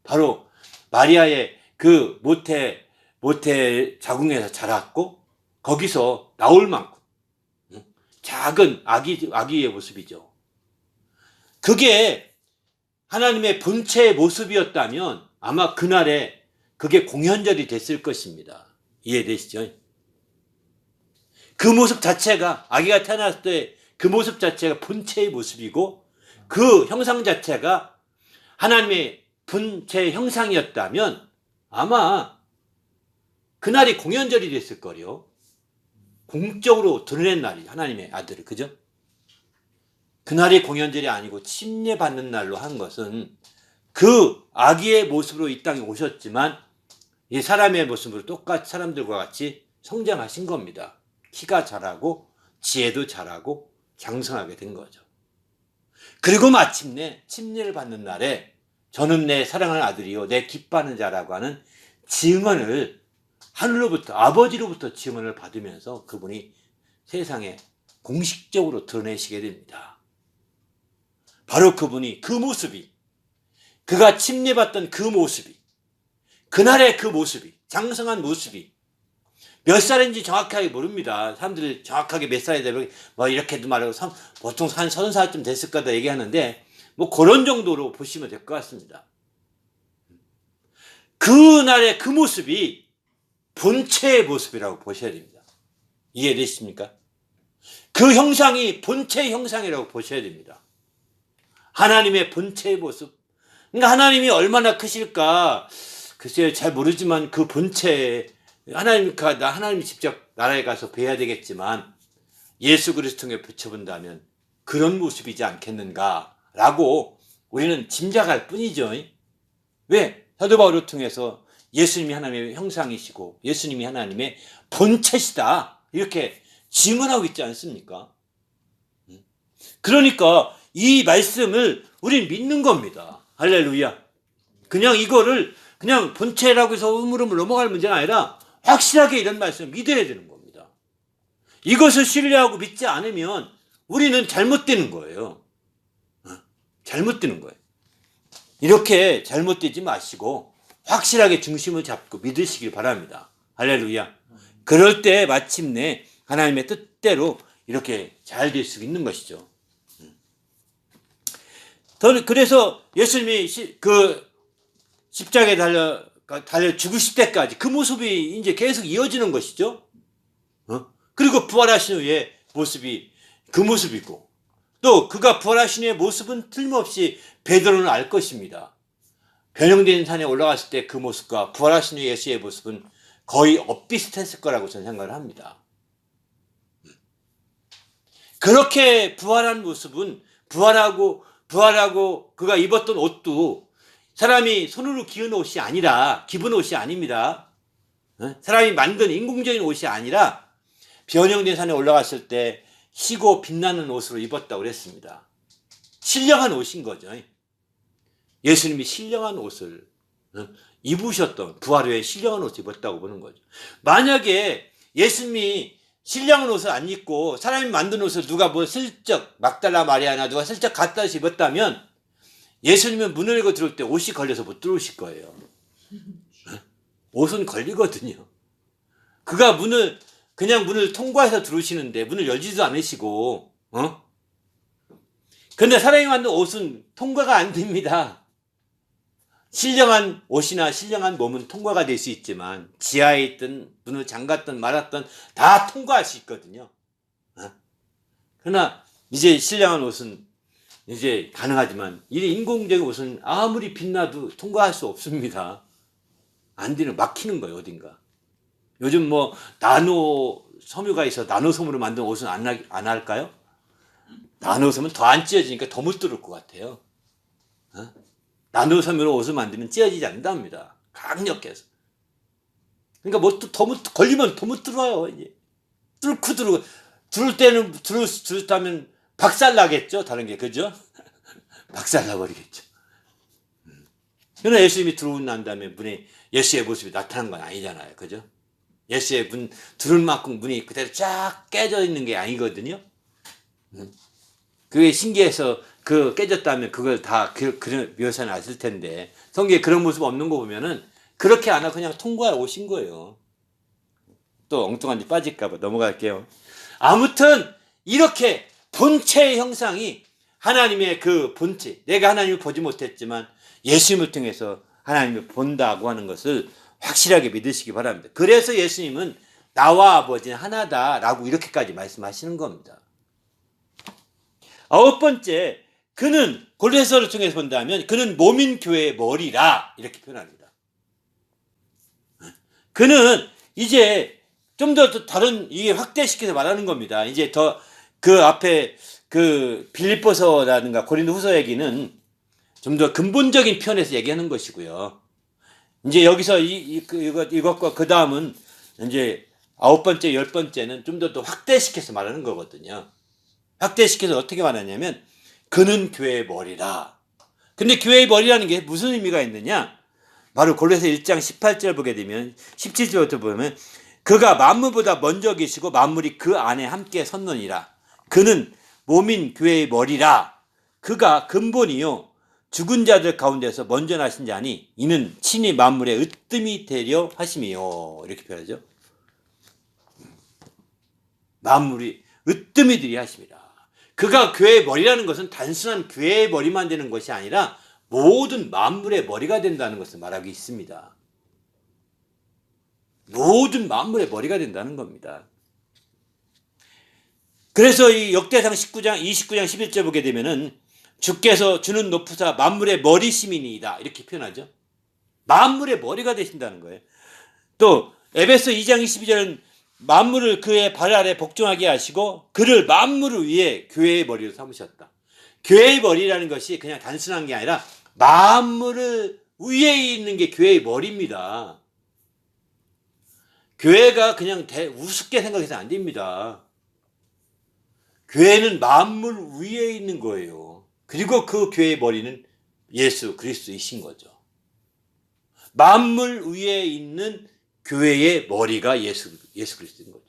바로 마리아의 그 모태 자궁에서 자랐고 거기서 나올 만큼 작은 아기의 모습이죠. 그게 하나님의 본체의 모습이었다면 아마 그날에 그게 공현절이 됐을 것입니다. 이해되시죠? 그 모습 자체가, 아기가 태어났을 때 그 모습 자체가 본체의 모습이고 그 형상 자체가 하나님의 본체 형상이었다면 아마 그날이 공현절이 됐을 거요. 공적으로 드러낸 날이 하나님의 아들을, 그죠? 그날이 공현절이 아니고 침례받는 날로 한 것은 그 아기의 모습으로 이 땅에 오셨지만 이 사람의 모습으로 똑같이 사람들과 같이 성장하신 겁니다. 키가 자라고 지혜도 자라고 장성하게 된 거죠. 그리고 마침내 침례를 받는 날에 저는 내 사랑하는 아들이요 내 기뻐하는 자라고 하는 증언을 하늘로부터, 아버지로부터 증언을 받으면서 그분이 세상에 공식적으로 드러내시게 됩니다. 바로 그분이, 그 모습이, 그가 침례받던 그 모습이, 그날의 그 모습이, 장성한 모습이 몇 살인지 정확하게 모릅니다. 사람들이 정확하게 몇 살이 되면 뭐 이렇게도 말하고 보통 한 30살쯤 됐을 거다 얘기하는데 뭐 그런 정도로 보시면 될 것 같습니다. 그날의 그 모습이 본체의 모습이라고 보셔야 됩니다. 이해되십니까? 그 형상이 본체의 형상이라고 보셔야 됩니다. 하나님의 본체의 모습. 그러니까 하나님이 얼마나 크실까 글쎄요 잘 모르지만 그 본체 하나님이 직접 나라에 가서 뵈야 되겠지만 예수 그리스도 통해 비춰본다면 그런 모습이지 않겠는가라고 우리는 짐작할 뿐이죠. 왜? 사도 바울을 통해서 예수님이 하나님의 형상이시고 예수님이 하나님의 본체시다 이렇게 증언하고 있지 않습니까? 그러니까 이 말씀을 우리는 믿는 겁니다. 할렐루야. 그냥 이거를 그냥 본체라고 해서 우물우물 넘어갈 문제가 아니라 확실하게 이런 말씀을 믿어야 되는 겁니다. 이것을 신뢰하고 믿지 않으면 우리는 잘못되는 거예요. 잘못되는 거예요. 이렇게 잘못되지 마시고 확실하게 중심을 잡고 믿으시길 바랍니다. 할렐루야. 그럴 때 마침내 하나님의 뜻대로 이렇게 잘 될 수 있는 것이죠. 그래서 예수님이 그 십자가에 달려 죽으실 때까지 그 모습이 이제 계속 이어지는 것이죠. 그리고 부활하신 후에 모습이 그 모습이고 또 그가 부활하신 후의 모습은 틀림없이 베드로는 알 것입니다. 변형된 산에 올라갔을 때 그 모습과 부활하신 후 예수의 모습은 거의 엇비슷했을 거라고 저는 생각을 합니다. 그렇게 부활한 모습은 부활하고 그가 입었던 옷도 사람이 손으로 기은 옷이 아니라 기분 옷이 아닙니다. 사람이 만든 인공적인 옷이 아니라 변형된 산에 올라갔을 때 희고 빛나는 옷으로 입었다고 그랬습니다. 신령한 옷인 거죠. 예수님이 신령한 옷을 입으셨던 부활 후에 신령한 옷을 입었다고 보는 거죠. 만약에 예수님이 신령한 옷을 안 입고 사람이 만든 옷을 누가 뭐 슬쩍 막달라 마리아나 누가 슬쩍 갖다 입었다면 예수님은 문을 열고 들어올 때 옷이 걸려서 못 들어오실 거예요. 옷은 걸리거든요. 그가 문을 통과해서 들어오시는데 문을 열지도 않으시고 그런데 사람이 만든 옷은 통과가 안 됩니다. 신령한 옷이나 신령한 몸은 통과가 될 수 있지만 지하에 있든 문을 잠갔든 말았든 다 통과할 수 있거든요. 그러나 이제 신령한 옷은 이제 가능하지만 이 인공적인 옷은 아무리 빛나도 통과할 수 없습니다. 안 되는, 막히는 거예요 어딘가. 요즘 뭐 나노 섬유가 있어 나노 섬으로 만든 옷은 안 할까요? 나노 섬은 더 안 찢어지니까 더 못 들을 것 같아요. 나노 섬유로 옷을 만들면 찢어지지 않는답니다. 강력해서. 그러니까 뭐 더 못 걸리면 더 못 들어요. 이제 뚫고 들어오고 들을 때는 들었다면 박살 나겠죠. 다른 게 그죠? 박살 나버리겠죠. 그러나 예수님이 들어오고 난 다음에 문에 예수의 모습이 나타난 건 아니잖아요. 그죠? 예수의 문 들을 만큼 문이 그대로 쫙 깨져 있는 게 아니거든요. 그게 신기해서 그 깨졌다면 그걸 다 그런 묘사는 했을 텐데 성경에 그런 모습 없는 거 보면은 그렇게 안 하고 그냥 통과해 오신 거예요. 또 엉뚱한 데 빠질까 봐 넘어갈게요. 아무튼 이렇게 본체의 형상이 하나님의 그 본체, 내가 하나님을 보지 못했지만 예수님을 통해서 하나님을 본다고 하는 것을 확실하게 믿으시기 바랍니다. 그래서 예수님은 나와 아버지는 하나다라고 이렇게까지 말씀하시는 겁니다. 아홉 번째, 그는 골로새서를 통해서 본다면 그는 몸인 교회의 머리라 이렇게 표현합니다. 그는 이제 좀 더 다른 이게 확대시켜서 말하는 겁니다. 이제 더 그 앞에 그 빌립보서라든가 고린도후서 얘기는 좀 더 근본적인 표현에서 얘기하는 것이고요. 이제 여기서 이것과 그 다음은 이제 아홉 번째, 열 번째는 좀 더 확대시켜서 말하는 거거든요. 확대시켜서 어떻게 말하냐면 그는 교회의 머리라. 근데 교회의 머리라는 게 무슨 의미가 있느냐? 바로 골로새 1장 18절 보게 되면 17절부터 보면 그가 만물보다 먼저 계시고 만물이 그 안에 함께 섰느니라. 그는 몸인 교회의 머리라. 그가 근본이요 죽은 자들 가운데서 먼저 나신 자니 이는 친히 만물의 으뜸이 되려 하심이요. 이렇게 표현하죠. 만물이 으뜸이 되려 하심이라. 그가 교회의 머리라는 것은 단순한 교회의 머리만 되는 것이 아니라 모든 만물의 머리가 된다는 것을 말하고 있습니다. 모든 만물의 머리가 된다는 겁니다. 그래서 이 역대상 29장 11절 보게 되면은 주께서 주는 높으사 만물의 머리심이니이다 이렇게 표현하죠. 만물의 머리가 되신다는 거예요. 또 에베소 2장 22절은 만물을 그의 발 아래 복종하게 하시고 그를 만물을 위해 교회의 머리로 삼으셨다. 교회의 머리라는 것이 그냥 단순한 게 아니라 만물을 위에 있는 게 교회의 머리입니다. 교회가 그냥 우습게 생각해서 안 됩니다. 교회는 만물 위에 있는 거예요. 그리고 그 교회의 머리는 예수 그리스도이신 거죠. 만물 위에 있는 교회의 머리가 예수 그리스도인 거죠.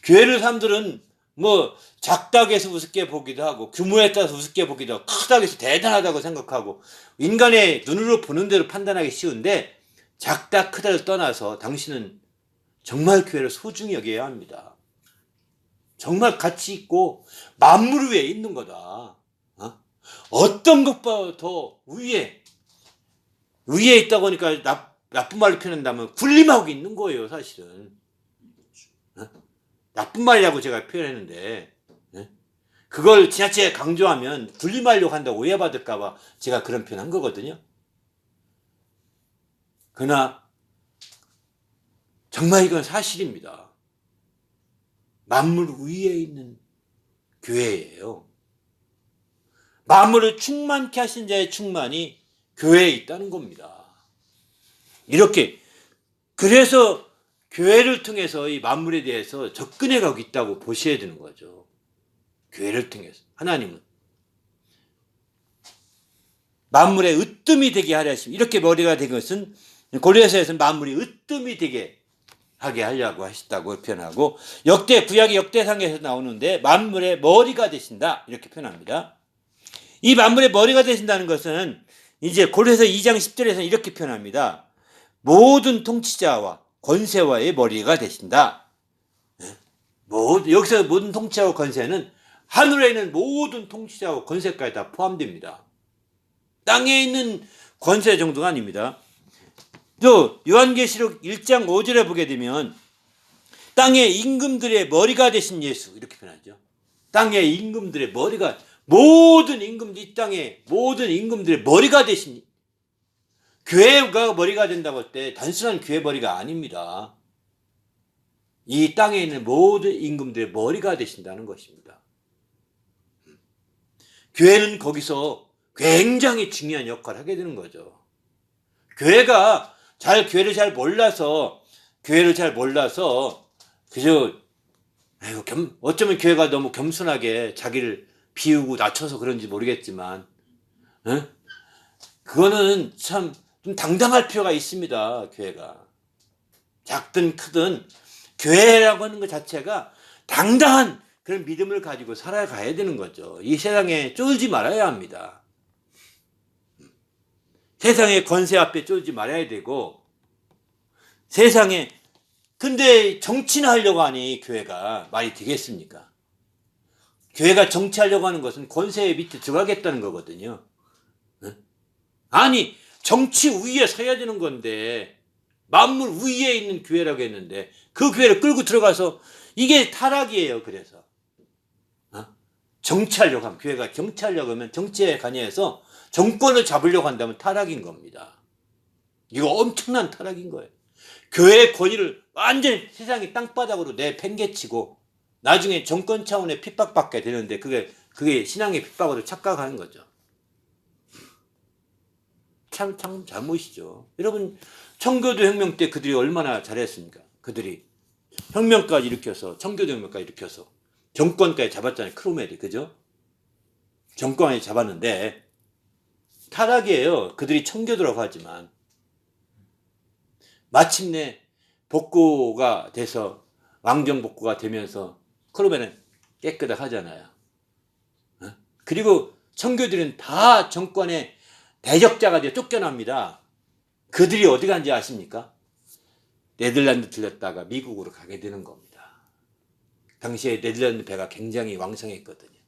교회를 사람들은 뭐 작다고 해서 우습게 보기도 하고 규모에 따라서 우습게 보기도 하고 크다고 해서 대단하다고 생각하고 인간의 눈으로 보는 대로 판단하기 쉬운데 작다 크다를 떠나서 당신은 정말 교회를 소중히 여겨야 합니다. 정말 가치 있고 만물 위에 있는 거다. 어떤 것보다 더 위에 있다고 하니까 나쁜 말로 표현한다면 군림하고 있는 거예요, 사실은. 나쁜 말이라고 제가 표현했는데 그걸 지나치게 강조하면 군림하려고 한다고 오해받을까 봐 제가 그런 표현한 거거든요. 그러나 정말 이건 사실입니다. 만물 위에 있는 교회예요. 만물을 충만케 하신 자의 충만이 교회에 있다는 겁니다. 이렇게 그래서 교회를 통해서 이 만물에 대해서 접근해 가고 있다고 보셔야 되는 거죠. 교회를 통해서 하나님은 만물의 으뜸이 되게 하려 하심. 이렇게 머리가 된 것은 골로새서에서는 만물이 으뜸이 되게 하게 하려고 하셨다고 표현하고 구약의 역대상에서 나오는데 만물의 머리가 되신다 이렇게 표현합니다. 이 만물의 머리가 되신다는 것은 이제 골로새 2장 10절에서는 이렇게 표현합니다. 모든 통치자와 권세와의 머리가 되신다. 여기서 모든 통치자와 권세는 하늘에 있는 모든 통치자와 권세까지 다 포함됩니다. 땅에 있는 권세 정도가 아닙니다. 또 요한계시록 1장 5절에 보게 되면 땅의 임금들의 머리가 되신 예수 이렇게 표현하죠. 땅의 임금들의 머리가 모든 임금 이 땅의 모든 임금들의 머리가 되신 교회가 머리가 된다고 할 때 단순한 교회 머리가 아닙니다. 이 땅에 있는 모든 임금들의 머리가 되신다는 것입니다. 교회는 거기서 굉장히 중요한 역할을 하게 되는 거죠. 교회를 잘 몰라서 그저 어쩌면 교회가 너무 겸손하게 자기를 비우고 낮춰서 그런지 모르겠지만 그거는 참 좀 당당할 필요가 있습니다. 교회가 작든 크든 교회라고 하는 것 자체가 당당한 그런 믿음을 가지고 살아가야 되는 거죠. 이 세상에 쫄지 말아야 합니다. 세상의 권세 앞에 쫄지 말아야 되고 근데 정치나 하려고 하니 교회가 말이 되겠습니까? 교회가 정치하려고 하는 것은 권세 밑에 들어가겠다는 거거든요. 아니, 정치 우위에 서야 되는 건데, 만물 우위에 있는 교회라고 했는데, 그 교회를 끌고 들어가서, 이게 타락이에요. 그래서 정치하려고 하면, 교회가 정치하려고 하면, 정치에 관여해서 정권을 잡으려고 한다면 타락인 겁니다. 이거 엄청난 타락인 거예요. 교회의 권위를 완전히 세상의 땅바닥으로 내팽개치고 나중에 정권 차원의 핍박받게 되는데, 그게 신앙의 핍박으로 착각하는 거죠. 참 잘못이죠. 여러분, 청교도 혁명 때 그들이 얼마나 잘했습니까? 그들이 혁명까지 일으켜서, 청교도 혁명까지 일으켜서 정권까지 잡았잖아요. 크로멜이, 그죠? 정권까지 잡았는데 타락이에요. 그들이 청교도라고 하지만 마침내 복구가 돼서, 왕정 복구가 되면서 크로멜은 깨끗하잖아요. 그리고 청교들은 다 정권의 대적자가 되어 쫓겨납니다. 그들이 어디 간지 아십니까? 네덜란드 들렸다가 미국으로 가게 되는 겁니다. 당시에 네덜란드 배가 굉장히 왕성했거든요.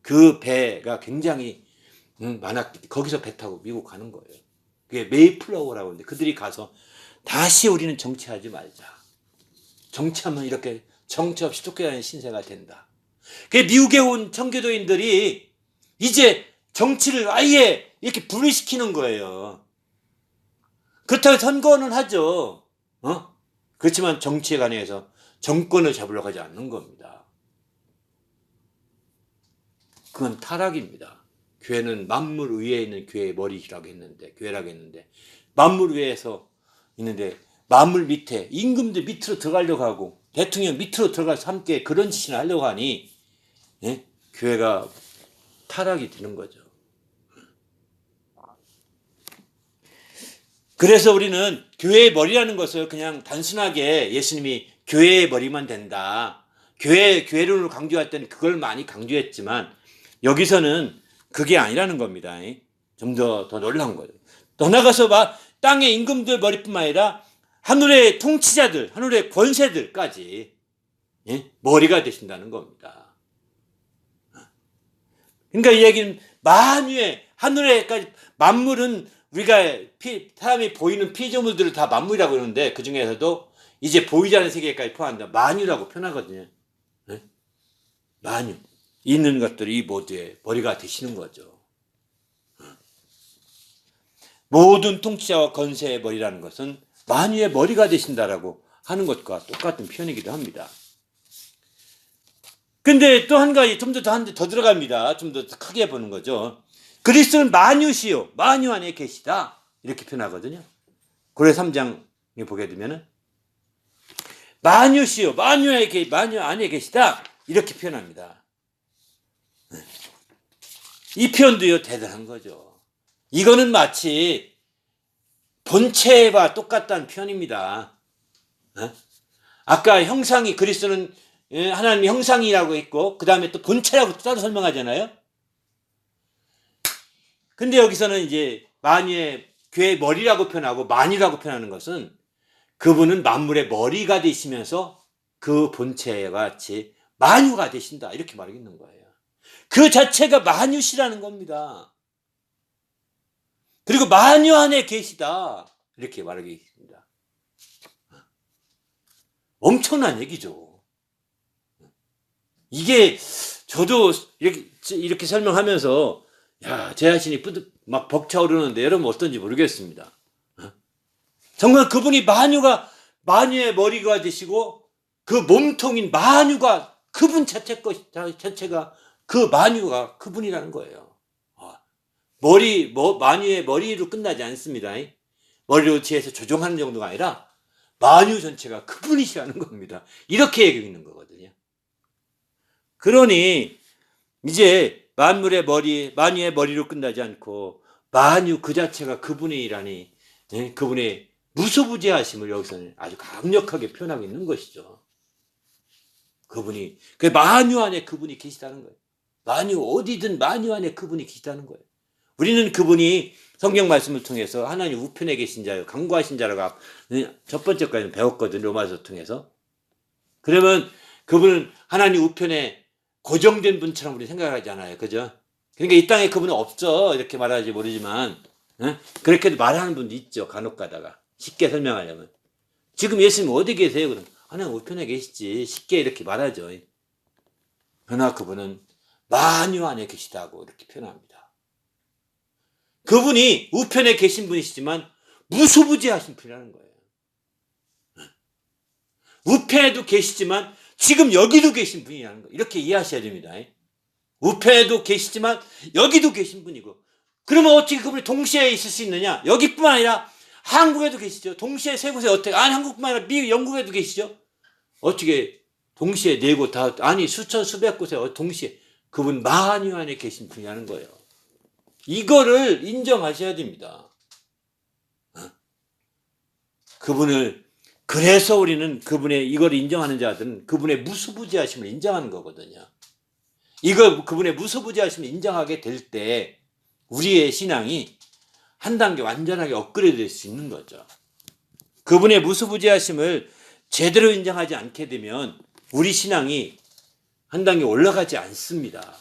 그 배가 굉장히 많았기, 거기서 배 타고 미국 가는 거예요. 그게 메이플라워라고 하는데, 그들이 가서 다시 우리는 정치하지 말자. 정치하면 이렇게 정치 없이 쫓겨나는 신세가 된다. 그 미국에 온 청교도인들이 이제 정치를 아예 이렇게 분리시키는 거예요. 그렇다고 선거는 하죠. 그렇지만 정치에 관해서 정권을 잡으려고 하지 않는 겁니다. 그건 타락입니다. 교회는 만물 위에 있는 교회의 머리라고 했는데, 교회라고 했는데, 만물 위에서 있는데 만물 밑에 임금들 밑으로 들어가려고 하고 대통령 밑으로 들어가서 함께 그런 짓을 하려고 하니, 예? 교회가 타락이 되는 거죠. 그래서 우리는 교회의 머리라는 것을 그냥 단순하게 예수님이 교회의 머리만 된다, 교회론을 강조할 때는 그걸 많이 강조했지만 여기서는 그게 아니라는 겁니다. 좀 더 놀라운 거죠. 더 나가서 땅의 임금들 머리뿐만 아니라 하늘의 통치자들, 하늘의 권세들까지 머리가 되신다는 겁니다. 그러니까 이 얘기는 만유의 하늘에까지, 만물은 우리가 사람이 보이는 피조물들을 다 만물이라고 그러는데 그 중에서도 이제 보이지 않는 세계까지 포함한다. 만유라고 표현하거든요. 만유. 있는 것들이 모두의 머리가 되시는 거죠. 모든 통치자와 권세의 머리라는 것은 만유의 머리가 되신다라고 하는 것과 똑같은 표현이기도 합니다. 근데 또 한 가지 좀 더 들어갑니다. 좀 더 크게 보는 거죠. 그리스도는 만유시요, 만유 안에 계시다, 이렇게 표현하거든요. 고려 3장에 보게 되면은 만유시요, 만유 안에 계시다, 이렇게 표현합니다. 이 표현도요 대단한 거죠. 이거는 마치 본체와 똑같다는 표현입니다. 아까 형상이, 그리스도는 하나님의 형상이라고 했고 그 다음에 또 본체라고 따로 설명하잖아요. 근데 여기서는 이제 만유의 교회의 머리라고 표현하고 만유라고 표현하는 것은 그분은 만물의 머리가 되시면서 그 본체와 같이 만유가 되신다, 이렇게 말하고 있는 거예요. 그 자체가 만유시라는 겁니다. 그리고 만유 안에 계시다, 이렇게 말하고 있습니다. 엄청난 얘기죠. 이게 저도 이렇게 설명하면서 제 자신이 막 벅차오르는데 여러분 어떤지 모르겠습니다. 정말 그분이 만유의 머리가 되시고 그 몸통인 만유가 그분 자체가 그 만유가 그분이라는 거예요. 만유의 머리로 끝나지 않습니다. 머리로 지혜해서 조종하는 정도가 아니라 만유 전체가 그분이시라는 겁니다. 이렇게 얘기하고 있는 거거든요. 그러니 이제 만유의 머리로 끝나지 않고 만유 그 자체가 그분이라니, 그분의 무소부재하심을 여기서는 아주 강력하게 표현하고 있는 것이죠. 그분이, 그 만유 안에 그분이 계시다는 거예요. 만유 어디든 만유 안에 그분이 계시다는 거예요. 우리는 그분이 성경 말씀을 통해서 하나님 우편에 계신 자요, 강구하신 자라고 첫 번째까지는 배웠거든, 로마서 통해서. 그러면 그분은 하나님 우편에 고정된 분처럼 우리 생각하지 않아요. 그죠? 그러니까 이 땅에 그분은 없어. 이렇게 말하지 모르지만, 그렇게도 말하는 분도 있죠. 간혹 가다가. 쉽게 설명하려면. 지금 예수님 어디 계세요? 그럼, 하나님 우편에 계시지. 쉽게 이렇게 말하죠. 그러나 그분은 만유 안에 계시다고 이렇게 표현합니다. 그분이 우편에 계신 분이시지만 무소부지하신 분이라는 거예요. 우편에도 계시지만 지금 여기도 계신 분이라는 거 이렇게 이해하셔야 됩니다. 우편에도 계시지만 여기도 계신 분이고, 그러면 어떻게 그분이 동시에 있을 수 있느냐? 여기뿐만 아니라 한국에도 계시죠. 동시에 세 곳에 어떻게, 아니 한국뿐만 아니라 미국, 영국에도 계시죠. 어떻게 동시에 네 곳 다, 아니 수천 수백 곳에 동시에 그분 만유 안에 계신 분이라는 거예요. 이거를 인정하셔야 됩니다. 그분을, 그래서 우리는 그분의, 이걸 인정하는 자들은 그분의 무소부지하심을 인정하는 거거든요. 그분의 무소부지하심을 인정하게 될 때 우리의 신앙이 한 단계 완전하게 업그레이드 될 수 있는 거죠. 그분의 무소부지하심을 제대로 인정하지 않게 되면 우리 신앙이 한 단계 올라가지 않습니다.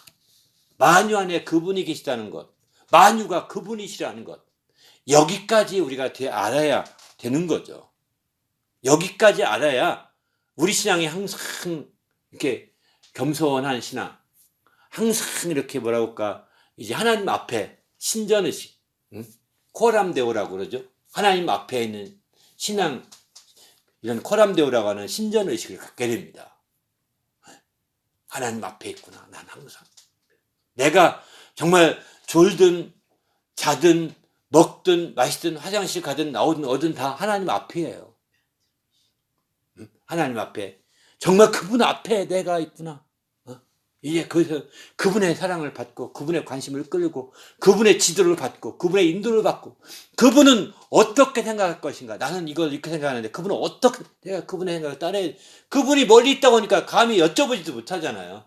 만유 안에 그분이 계시다는 것, 만유가 그분이시라는 것, 여기까지 우리가 알아야 되는 거죠. 여기까지 알아야 우리 신앙이 항상 이렇게 겸손한 신앙, 항상 이렇게 뭐라고 할까, 이제 하나님 앞에 신전의식, 코람데오라고 그러죠. 하나님 앞에 있는 신앙, 이런 코람데오라고 하는 신전의식을 갖게 됩니다. 하나님 앞에 있구나. 난 항상 내가 정말 졸든 자든 먹든 마시든 화장실 가든 나오든 어든 다 하나님 앞이에요. 하나님 앞에, 정말 그분 앞에 내가 있구나. 이제 거기서 그분의 사랑을 받고 그분의 관심을 끌고 그분의 지도를 받고 그분의 인도를 받고, 그분은 어떻게 생각할 것인가, 나는 이걸 이렇게 생각하는데 그분은 어떻게, 내가 그분의 생각을 따라야, 그분이 멀리 있다고 하니까 감히 여쭤보지도 못하잖아요.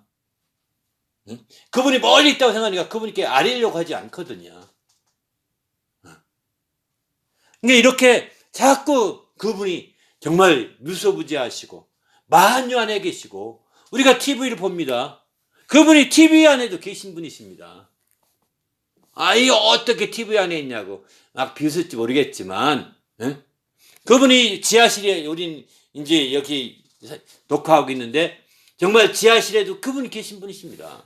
그분이 멀리 있다고 생각하니까 그분께 아뢰려고 하지 않거든요. 그러니까 이렇게 자꾸 그분이 정말 무소부지하시고 만유 안에 계시고, 우리가 TV를 봅니다. 그분이 TV 안에도 계신 분이십니다. 이거 어떻게 TV 안에 있냐고 막 비웃을지 모르겠지만, 그분이 지하실에, 우린 이제 여기 녹화하고 있는데 정말 지하실에도 그분이 계신 분이십니다.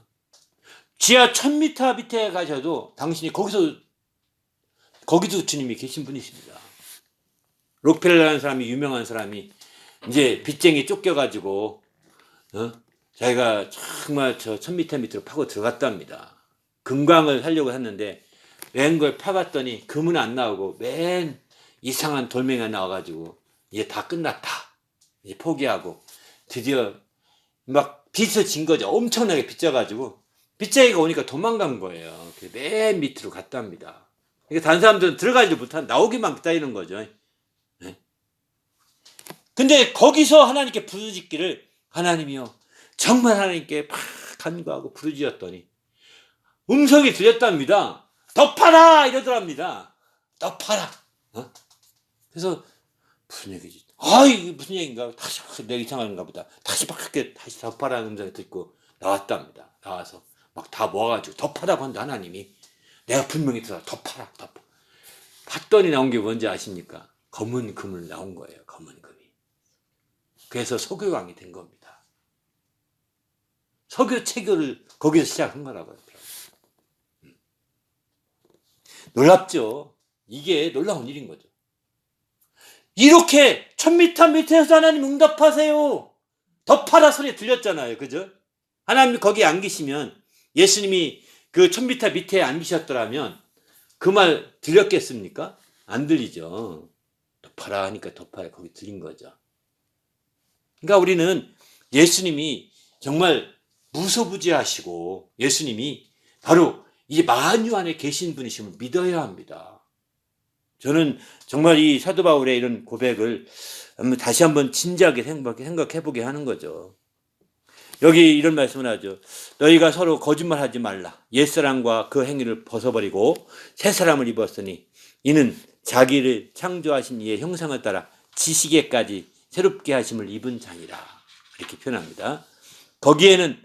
지하 1000m 밑에 가셔도 당신이 거기도 주님이 계신 분이십니다. 록펠러라는 사람이, 유명한 사람이 이제 빚쟁이 쫓겨가지고 자기가 정말 저 1000m 밑으로 파고 들어갔답니다. 금광을 하려고 했는데 맨 걸 파봤더니 금은 안 나오고 맨 이상한 돌멩이가 나와가지고 이제 다 끝났다, 이제 포기하고 드디어 막 빚을 진 거죠. 엄청나게 빚져가지고 빚쟁이가 오니까 도망간 거예요. 맨 밑으로 갔답니다. 그러니까 다른 사람들은 들어가지도 못한, 나오기만 기다리는 거죠. 근데 거기서 하나님께 부르짖기를, 하나님이요 정말 하나님께 막 간구하고 부르짖었더니 음성이 들렸답니다. 더 팔아 이러더랍니다. 더 팔아. 그래서 무슨 얘기지? 이게 무슨 얘기인가? 다시 내가 이상한가 보다. 다시 밖에 다시 더 팔아라는 음성이 듣고 나왔답니다. 나와서 막 다 모아가지고 더 파라고 한다. 하나님이, 내가 분명히 들어 더 팔아, 더 팔아. 봤더니 나온 게 뭔지 아십니까? 검은 금을 나온 거예요. 검은 금이. 그래서 석유왕이 된 겁니다. 석유 채교를 거기서 시작한 거라고요. 놀랍죠? 이게 놀라운 일인 거죠. 이렇게 1000m 밑에서 하나님 응답하세요, 더 팔아 소리 들렸잖아요. 그죠? 하나님 거기 안 계시면, 예수님이 그 1000m 밑에 안 계셨더라면 그 말 들렸겠습니까? 안 들리죠. 더 팔아 하니까 더 팔아, 거기 들린 거죠. 그러니까 우리는 예수님이 정말 무소부지하시고 예수님이 바로 이 만유 안에 계신 분이심을 믿어야 합니다. 저는 정말 이 사도 바울의 이런 고백을 다시 한번 진지하게 생각해 보게 하는 거죠. 여기 이런 말씀을 하죠. 너희가 서로 거짓말하지 말라. 옛사람과 그 행위를 벗어버리고 새 사람을 입었으니 이는 자기를 창조하신 이의 형상을 따라 지식에까지 새롭게 하심을 입은 자니라. 이렇게 표현합니다. 거기에는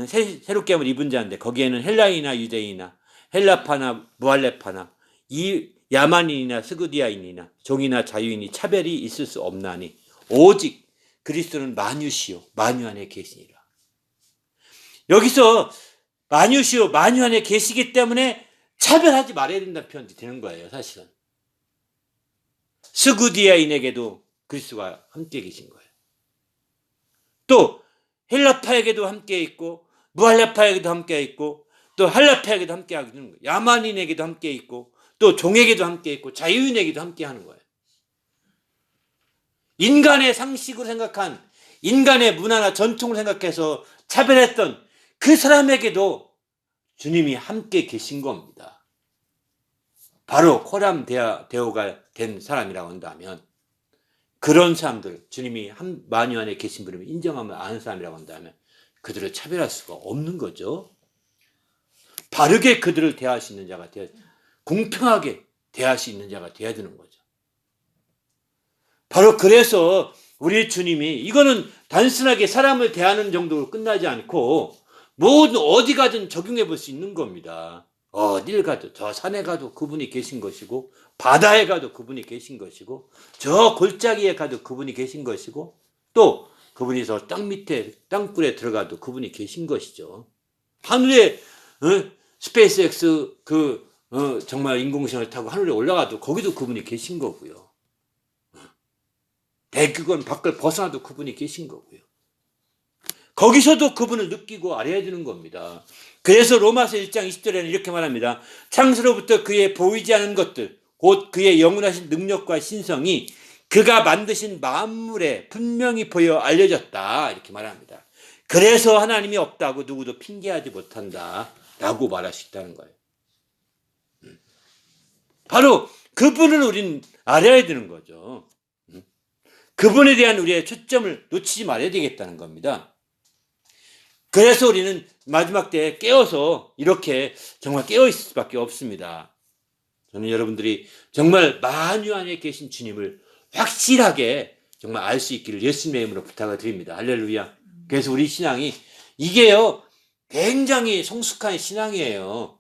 새롭게 함을 입은 자인데 거기에는 헬라인이나 유대인이나 헬라파나 무할레파나 이 야만인이나 스그디아인이나 종이나 자유인이 차별이 있을 수 없나니 오직 그리스도는 만유시요 만유 안에 계시니라. 여기서 만유시요 만유 안에 계시기 때문에 차별하지 말아야 된다는 표현이 되는 거예요. 사실은 스그디아인에게도 그리스도가 함께 계신 거예요. 또 헬라파에게도 함께 있고 무할레파에게도 함께 있고 또 할라파에게도 함께 하는 거예요. 야만인에게도 함께 있고 또 종에게도 함께 있고 자유인에게도 함께 하는 거예요. 인간의 상식으로 생각한 인간의 문화나 전통을 생각해서 차별했던 그 사람에게도 주님이 함께 계신 겁니다. 바로 코람 데오가 된 사람이라고 한다면 그런 사람들, 주님이 만유 안에 계신 분을 인정하면 아는 사람이라고 한다면 그들을 차별할 수가 없는 거죠. 바르게 그들을 대할 수 있는 자가 되어야, 공평하게 대할 수 있는 자가 되어야 되는 거죠. 바로 그래서 우리 주님이 이거는 단순하게 사람을 대하는 정도로 끝나지 않고 모든 어디 가든 적용해 볼 수 있는 겁니다. 어딜 가도 저 산에 가도 그분이 계신 것이고 바다에 가도 그분이 계신 것이고 저 골짜기에 가도 그분이 계신 것이고 또 그분이 저 땅 밑에 땅굴에 들어가도 그분이 계신 것이죠. 하늘에 스페이스X 정말 인공지능을 타고 하늘에 올라가도 거기도 그분이 계신 거고요. 대기권 밖을 벗어나도 그분이 계신 거고요. 거기서도 그분을 느끼고 알아야 되는 겁니다. 그래서 로마서 1장 20절에는 이렇게 말합니다. 창세로부터 그의 보이지 않은 것들 곧 그의 영원하신 능력과 신성이 그가 만드신 만물에 분명히 보여 알려졌다 이렇게 말합니다. 그래서 하나님이 없다고 누구도 핑계하지 못한다 라고 말할 수 있다는 거예요. 바로 그분을 우리는 알아야 되는 거죠. 그분에 대한 우리의 초점을 놓치지 말아야 되겠다는 겁니다. 그래서 우리는 마지막 때에 깨어서 이렇게 정말 깨어있을 수밖에 없습니다. 저는 여러분들이 정말 만유 안에 계신 주님을 확실하게 정말 알 수 있기를 예수님의 이름으로 부탁을 드립니다. 할렐루야. 그래서 우리 신앙이 이게요 굉장히 성숙한 신앙이에요.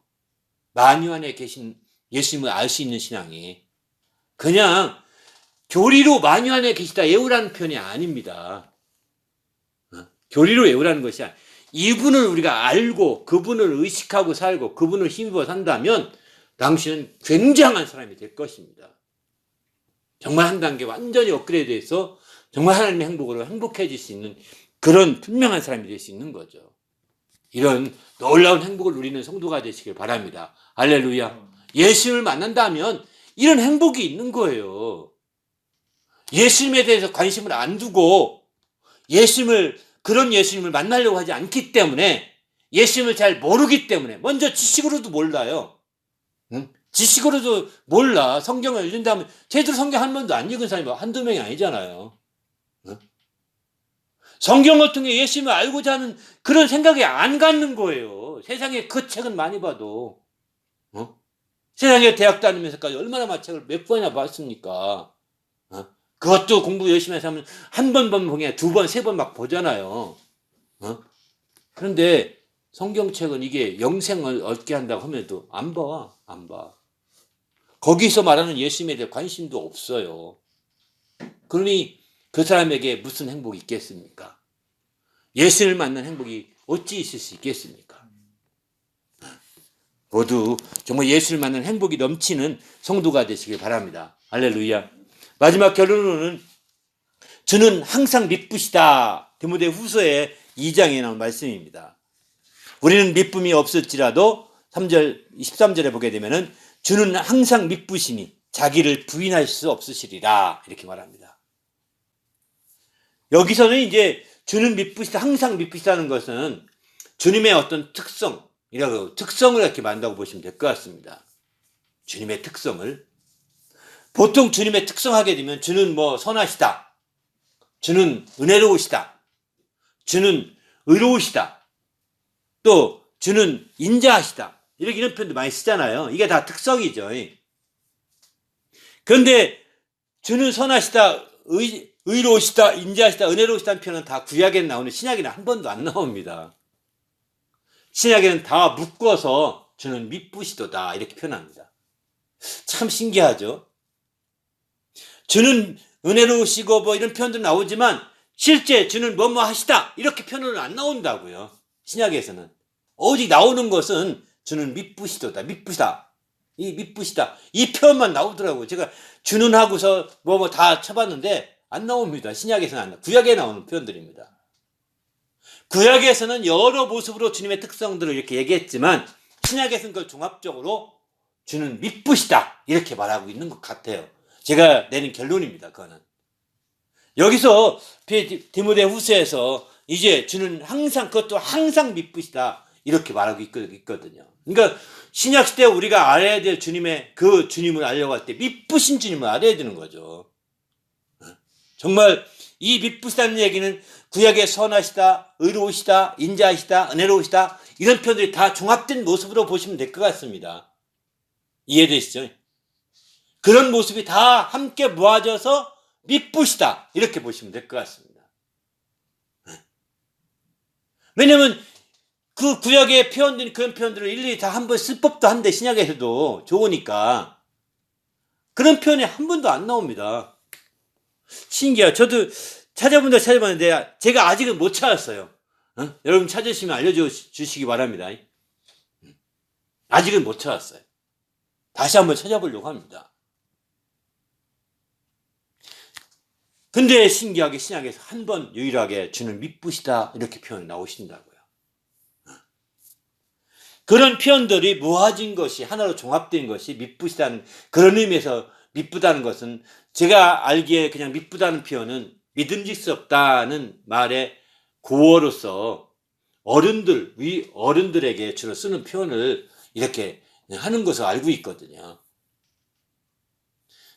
만유 안에 계신 예수님을 알 수 있는 신앙이 그냥 교리로 만유 안에 계시다 외우라는 표현이 아닙니다. 교리로 외우라는 것이 아니라 이분을 우리가 알고 그분을 의식하고 살고 그분을 힘입어 산다면 당신은 굉장한 사람이 될 것입니다. 정말 한 단계 완전히 업그레이드해서 정말 하나님의 행복으로 행복해질 수 있는 그런 분명한 사람이 될 수 있는 거죠. 이런 놀라운 행복을 누리는 성도가 되시길 바랍니다. 할렐루야. 예수님을 만난다면 이런 행복이 있는 거예요. 예수님에 대해서 관심을 안 두고 그런 예수님을 만나려고 하지 않기 때문에 예수님을 잘 모르기 때문에 먼저 지식으로도 몰라요. 지식으로도 몰라. 성경을 읽는다면 제대로 성경 한 번도 안 읽은 사람이 한두 명이 아니잖아요. 성경을 통해 예수님을 알고자 하는 그런 생각이 안 갖는 거예요. 세상에 그 책은 많이 봐도 세상에 대학 다니면서까지 얼마나 책을 몇 번이나 봤습니까? 그것도 공부 열심히 해서 하면 한 번 보면 그냥 두 번, 세 번 막 보잖아요. 그런데 성경책은 이게 영생을 얻게 한다고 하면도 안 봐. 거기서 말하는 예수님에 대해 관심도 없어요. 그러니 그 사람에게 무슨 행복이 있겠습니까? 예수를 만난 행복이 어찌 있을 수 있겠습니까? 모두 정말 예수를 만난 행복이 넘치는 성도가 되시길 바랍니다. 할렐루야. 마지막 결론으로는 주는 항상 미쁘시다. 디모데 후서의 2장에 나온 말씀입니다. 우리는 미쁨이 없을지라도 23절에 보게 되면은 주는 항상 미쁘시니 자기를 부인할 수 없으시리라 이렇게 말합니다. 여기서는 이제 주는 미쁘시다, 항상 미쁘시다는 것은 주님의 어떤 특성을 이렇게 말한다고 보시면 될 것 같습니다. 주님의 특성을. 보통 주님의 특성 하게 되면 주는 선하시다. 주는 은혜로우시다. 주는 의로우시다. 또 주는 인자하시다. 이런 표현도 많이 쓰잖아요. 이게 다 특성이죠. 그런데 주는 선하시다, 의로우시다, 인자하시다, 은혜로우시다는 표현은 다 구약에 나오는 신약에는 한 번도 안 나옵니다. 신약에는 다 묶어서 주는 미쁘시도다 이렇게 표현합니다. 참 신기하죠. 주는 은혜로우시고 뭐 이런 표현도 나오지만 실제 주는 뭐뭐 하시다 이렇게 표현은 안 나온다고요. 신약에서는 오직 나오는 것은 주는 미쁘시도다, 미쁘시다, 이 미쁘시다 이 표현만 나오더라고요. 제가 주는 하고서 뭐 다 쳐봤는데 안 나옵니다. 신약에서는 안 나와요. 구약에 나오는 표현들입니다. 구약에서는 여러 모습으로 주님의 특성들을 이렇게 얘기했지만 신약에서는 그걸 종합적으로 주는 미쁘시다 이렇게 말하고 있는 것 같아요. 제가 내린 결론입니다. 그거는 여기서 디모데후서에서 이제 주는 항상 그것도 항상 미쁘시다 이렇게 말하고 있거든요. 그러니까 신약 시대 우리가 알아야 될 주님의 그 주님을 알려고 할 때 미쁘신 주님을 알아야 되는 거죠. 정말 이 미쁘시다는 얘기는 구약의 선하시다, 의로우시다, 인자하시다, 은혜로우시다 이런 표현들이 다 종합된 모습으로 보시면 될 것 같습니다. 이해되시죠? 그런 모습이 다 함께 모아져서 미쁘시다 이렇게 보시면 될 것 같습니다. 왜냐하면 그 구약에 표현된 그런 표현들을 일일이 다 한번 쓸 법도 한데 신약에서도 좋으니까 그런 표현이 한 번도 안 나옵니다. 신기해요. 저도 찾아봤는데 제가 아직은 못 찾았어요. 여러분 찾으시면 알려주시기 바랍니다. 아직은 못 찾았어요. 다시 한번 찾아보려고 합니다. 근데 신기하게 신약에서 한 번 유일하게 주는 미쁘시다 이렇게 표현이 나오신다고요. 그런 표현들이 모아진 것이 하나로 종합된 것이 미쁘시다는 그런 의미에서 미쁘다는 것은 제가 알기에 그냥 미쁘다는 표현은 믿음직스럽다는 말의 고어로서 어른들에게 주로 쓰는 표현을 이렇게 하는 것을 알고 있거든요.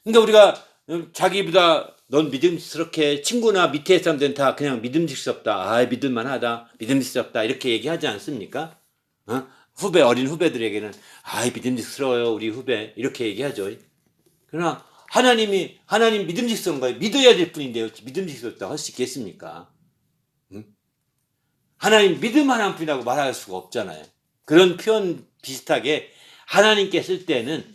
그러니까 우리가 자기보다 넌 믿음직스럽게 친구나 밑에 사람들은 다 그냥 믿음직스럽다, 믿을만하다, 믿음직스럽다 이렇게 얘기하지 않습니까? 어린 후배들에게는 믿음직스러워요 우리 후배 이렇게 얘기하죠. 그러나 하나님 믿음직스러운 거예요. 믿어야 될 뿐인데요. 믿음직스럽다고 할 수 있겠습니까? 하나님 믿을만한 분이라고 말할 수가 없잖아요. 그런 표현 비슷하게 하나님께 쓸 때는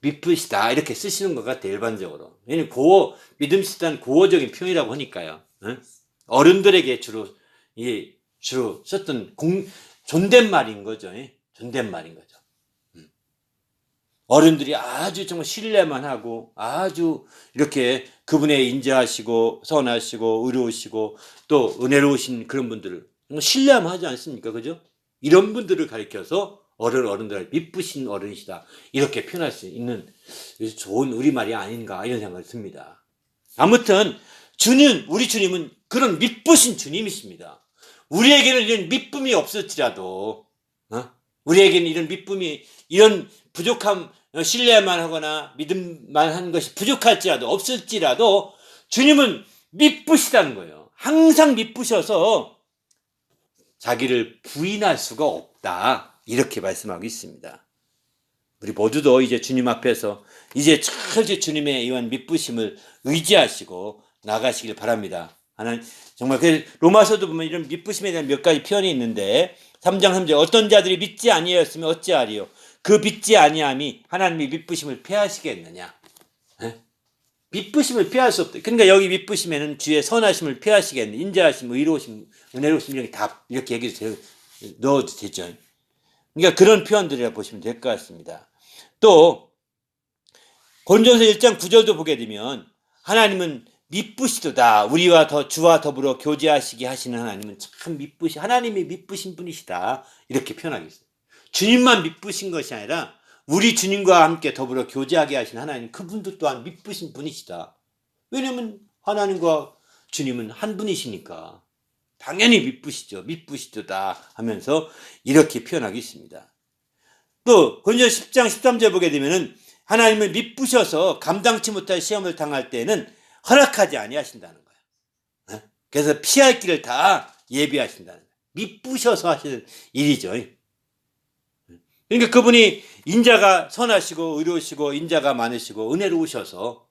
미쁘시다 이렇게 쓰시는 것 같아요. 일반적으로. 왜냐면 믿음직스러운 고어적인 표현이라고 하니까요. 어른들에게 주로 썼던 존댓말인 거죠. 존댓말인 거죠. 어른들이 아주 정말 신뢰만 하고 아주 이렇게 그분의 인자하시고 선하시고 의로우시고 또 은혜로우신 그런 분들을 신뢰만 하지 않습니까? 그죠? 이런 분들을 가리켜서 어른들 미쁘신 어른이시다 이렇게 표현할 수 있는 좋은 우리말이 아닌가 이런 생각이 듭니다. 아무튼 우리 주님은 그런 미쁘신 주님이십니다. 우리에게는 이런 미쁨이 없을지라도 우리에게는 이런 미쁨이 이런 부족함 신뢰만 하거나 믿음만 하는 것이 부족할지라도 없을지라도 주님은 미쁘시다는 거예요. 항상 미쁘셔서 자기를 부인할 수가 없다 이렇게 말씀하고 있습니다. 우리 모두도 이제 주님 앞에서 이제 철저히 주님의 이런 미쁘심을 의지하시고 나가시길 바랍니다. 하나님 정말 로마서도 보면 이런 미쁘심에 대한 몇 가지 표현이 있는데 3장 3절 어떤 자들이 믿지 아니하였으면 어찌하리요 그 믿지 아니함이 하나님의 미쁘심을 패하시겠느냐. 미쁘심을 피할 수 없다. 그러니까 여기 미쁘심에는 주의 선하심을 피하시겠느냐. 인자하심, 의로우심, 은혜로우심 이렇게 다 이렇게 얘기해서 넣어도 되죠. 그러니까 그런 표현들이라 보시면 될 것 같습니다. 또 고린도전서 1장 9절도 보게 되면 하나님은 미쁘시도다. 주와 더불어 교제하시게 하시는 하나님은 참 하나님이 미쁘신 분이시다. 이렇게 표현하겠습니다. 주님만 미쁘신 것이 아니라 우리 주님과 함께 더불어 교제하게 하신 하나님 그분도 또한 미쁘신 분이시다. 왜냐하면 하나님과 주님은 한 분이시니까 당연히 미쁘시도다 하면서 이렇게 표현하겠습니다. 또 고린도전서 10장 13절 보게 되면은 하나님을 미쁘셔서 감당치 못할 시험을 당할 때는 허락하지 아니하신다는 거예요. 그래서 피할 길을 다 예비하신다는 거예요. 미쁘셔서 하시는 일이죠. 그러니까 그분이 인자가 선하시고 의로우시고 인자가 많으시고 은혜로우셔서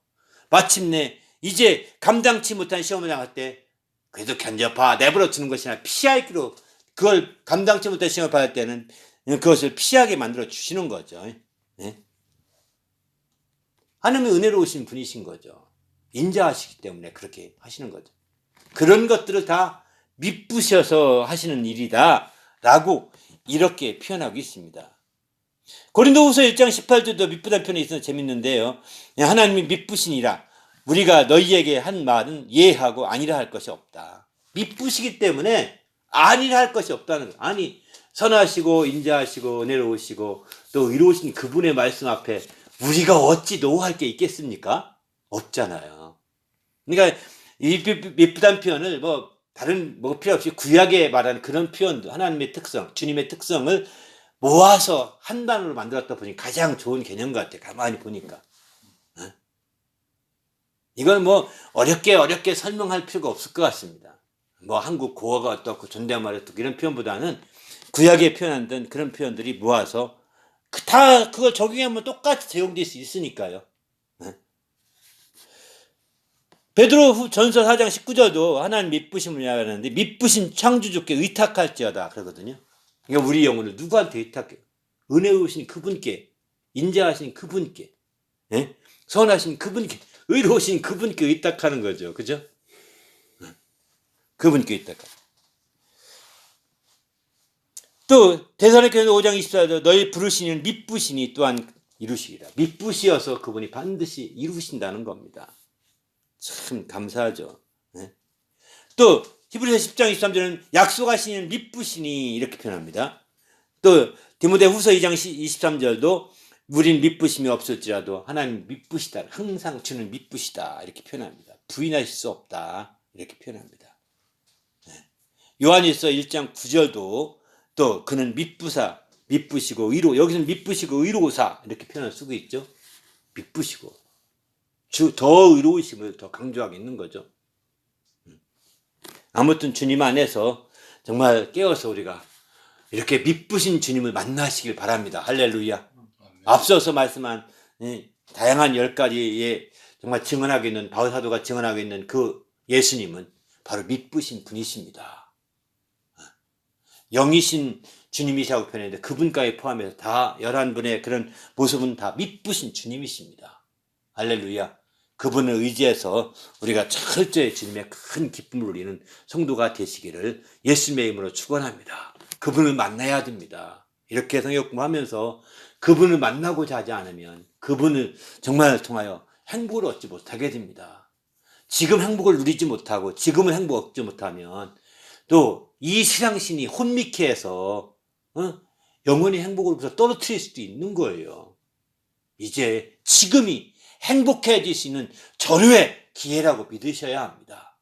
마침내 이제 감당치 못한 시험을 당할 때 그래도 견뎌봐 내버려 두는 것이 아니라 피할 길로 그걸 감당치 못해 시험을 받을 때는 그것을 피하게 만들어 주시는 거죠. 예? 하나님의 은혜로우신 분이신 거죠. 인자하시기 때문에 그렇게 하시는 거죠. 그런 것들을 다 미쁘셔서 하시는 일이다 라고 이렇게 표현하고 있습니다. 고린도후서 1장 18절도 미쁘다는 표현이 있어서 재밌는데요. 하나님이 미쁘시니라 우리가 너희에게 한 말은 예하고 아니라 할 것이 없다. 미쁘시기 때문에 아니라 할 것이 없다는 거예요. 아니 선하시고 인자하시고 은혜로우시고 또 의로우신 그분의 말씀 앞에 우리가 어찌 노할 게 있겠습니까? 없잖아요. 그러니까 이 미쁘다는 표현을 뭐 다른 뭐 필요 없이 구약에 말하는 그런 표현도 하나님의 특성, 주님의 특성을 모아서 한 단어로 만들었다 보니 가장 좋은 개념 같아요. 가만히 보니까. 이건 뭐 어렵게 설명할 필요가 없을 것 같습니다. 뭐 한국 고어가 어떻고 존댓말이 어떻고 이런 표현보다는 구약에 표현한 그런 표현들이 모아서 다 그걸 적용하면 똑같이 적용될 수 있으니까요. 베드로 전서 4장 19절도 하나님 미쁘심을 이야기하는데 미쁘신 창조주께 의탁할지어다 그러거든요. 그러니까 우리 영혼을 누구한테 의탁해요? 은혜로우신 그분께, 인자하신 그분께, 예? 선하신 그분께, 의로우신 그분께 의탁하는 거죠. 그죠? 그분께 의탁하는. 또 데살로니가서 5장 24절 너희 부르시는 미쁘시니 또한 이루시리라. 미쁘시어서 그분이 반드시 이루신다는 겁니다. 참 감사하죠. 네? 또 히브리서 10장 23절은 약속하시는 미쁘시니 이렇게 표현합니다. 또 디모데후서 2장 23절도 우린 미쁘심이 없을지라도 하나님 미쁘시다. 항상 주는 미쁘시다. 이렇게 표현합니다. 부인하실 수 없다. 이렇게 표현합니다. 네. 요한일서 1장 9절도 또 그는 미쁘시고 의로 여기서는 미쁘시고 의로우사 이렇게 표현을 쓰고 있죠. 미쁘시고 더 의로우심을 더 강조하고 있는 거죠. 아무튼 주님 안에서 정말 깨어서 우리가 이렇게 미쁘신 주님을 만나시길 바랍니다. 할렐루야. 앞서서 말씀한 다양한 10가지의 정말 증언하고 있는 바울 사도가 증언하고 있는 그 예수님은 바로 미쁘신 분이십니다. 영이신 주님이시라고 표현했는데 그분까지 포함해서 다 11분의 그런 모습은 다 미쁘신 주님이십니다. 할렐루야. 그분을 의지해서 우리가 철저히 주님의 큰 기쁨을 누리는 성도가 되시기를 예수님의 이름으로 축원합니다. 그분을 만나야 됩니다. 이렇게 성경 공부하면서 그분을 만나고자 하지 않으면 그분을 정말 통하여 행복을 얻지 못하게 됩니다. 지금 행복을 누리지 못하고 지금은 행복을 얻지 못하면 또 이 신앙신이 혼미케 해서 영원히 행복을 떨어뜨릴 수도 있는 거예요. 이제 지금이 행복해질 수 있는 절호의 기회라고 믿으셔야 합니다.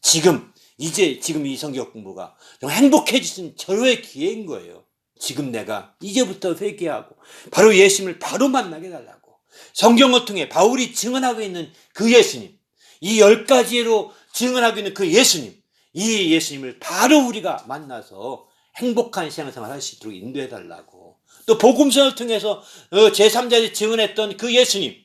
지금 이 성경 공부가 행복해질 수 있는 절호의 기회인 거예요. 지금 내가 이제부터 회개하고 바로 예수님을 바로 만나게 달라고 성경을 통해 바울이 증언하고 있는 그 예수님, 이 10가지로 증언하고 있는 그 예수님, 이 예수님을 바로 우리가 만나서 행복한 신앙생활 할 수 있도록 인도해 달라고 또 복음서를 통해서 제3자들이 증언했던 그 예수님,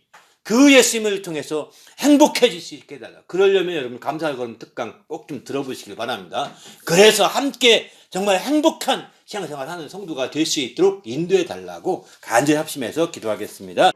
그 예수님을 통해서 행복해질 수 있게 해달라. 그러려면 여러분 감사할 걸음 특강 꼭 좀 들어보시길 바랍니다. 그래서 함께 정말 행복한 신앙생활 하는 성도가 될 수 있도록 인도해 달라고 간절히 합심해서 기도하겠습니다.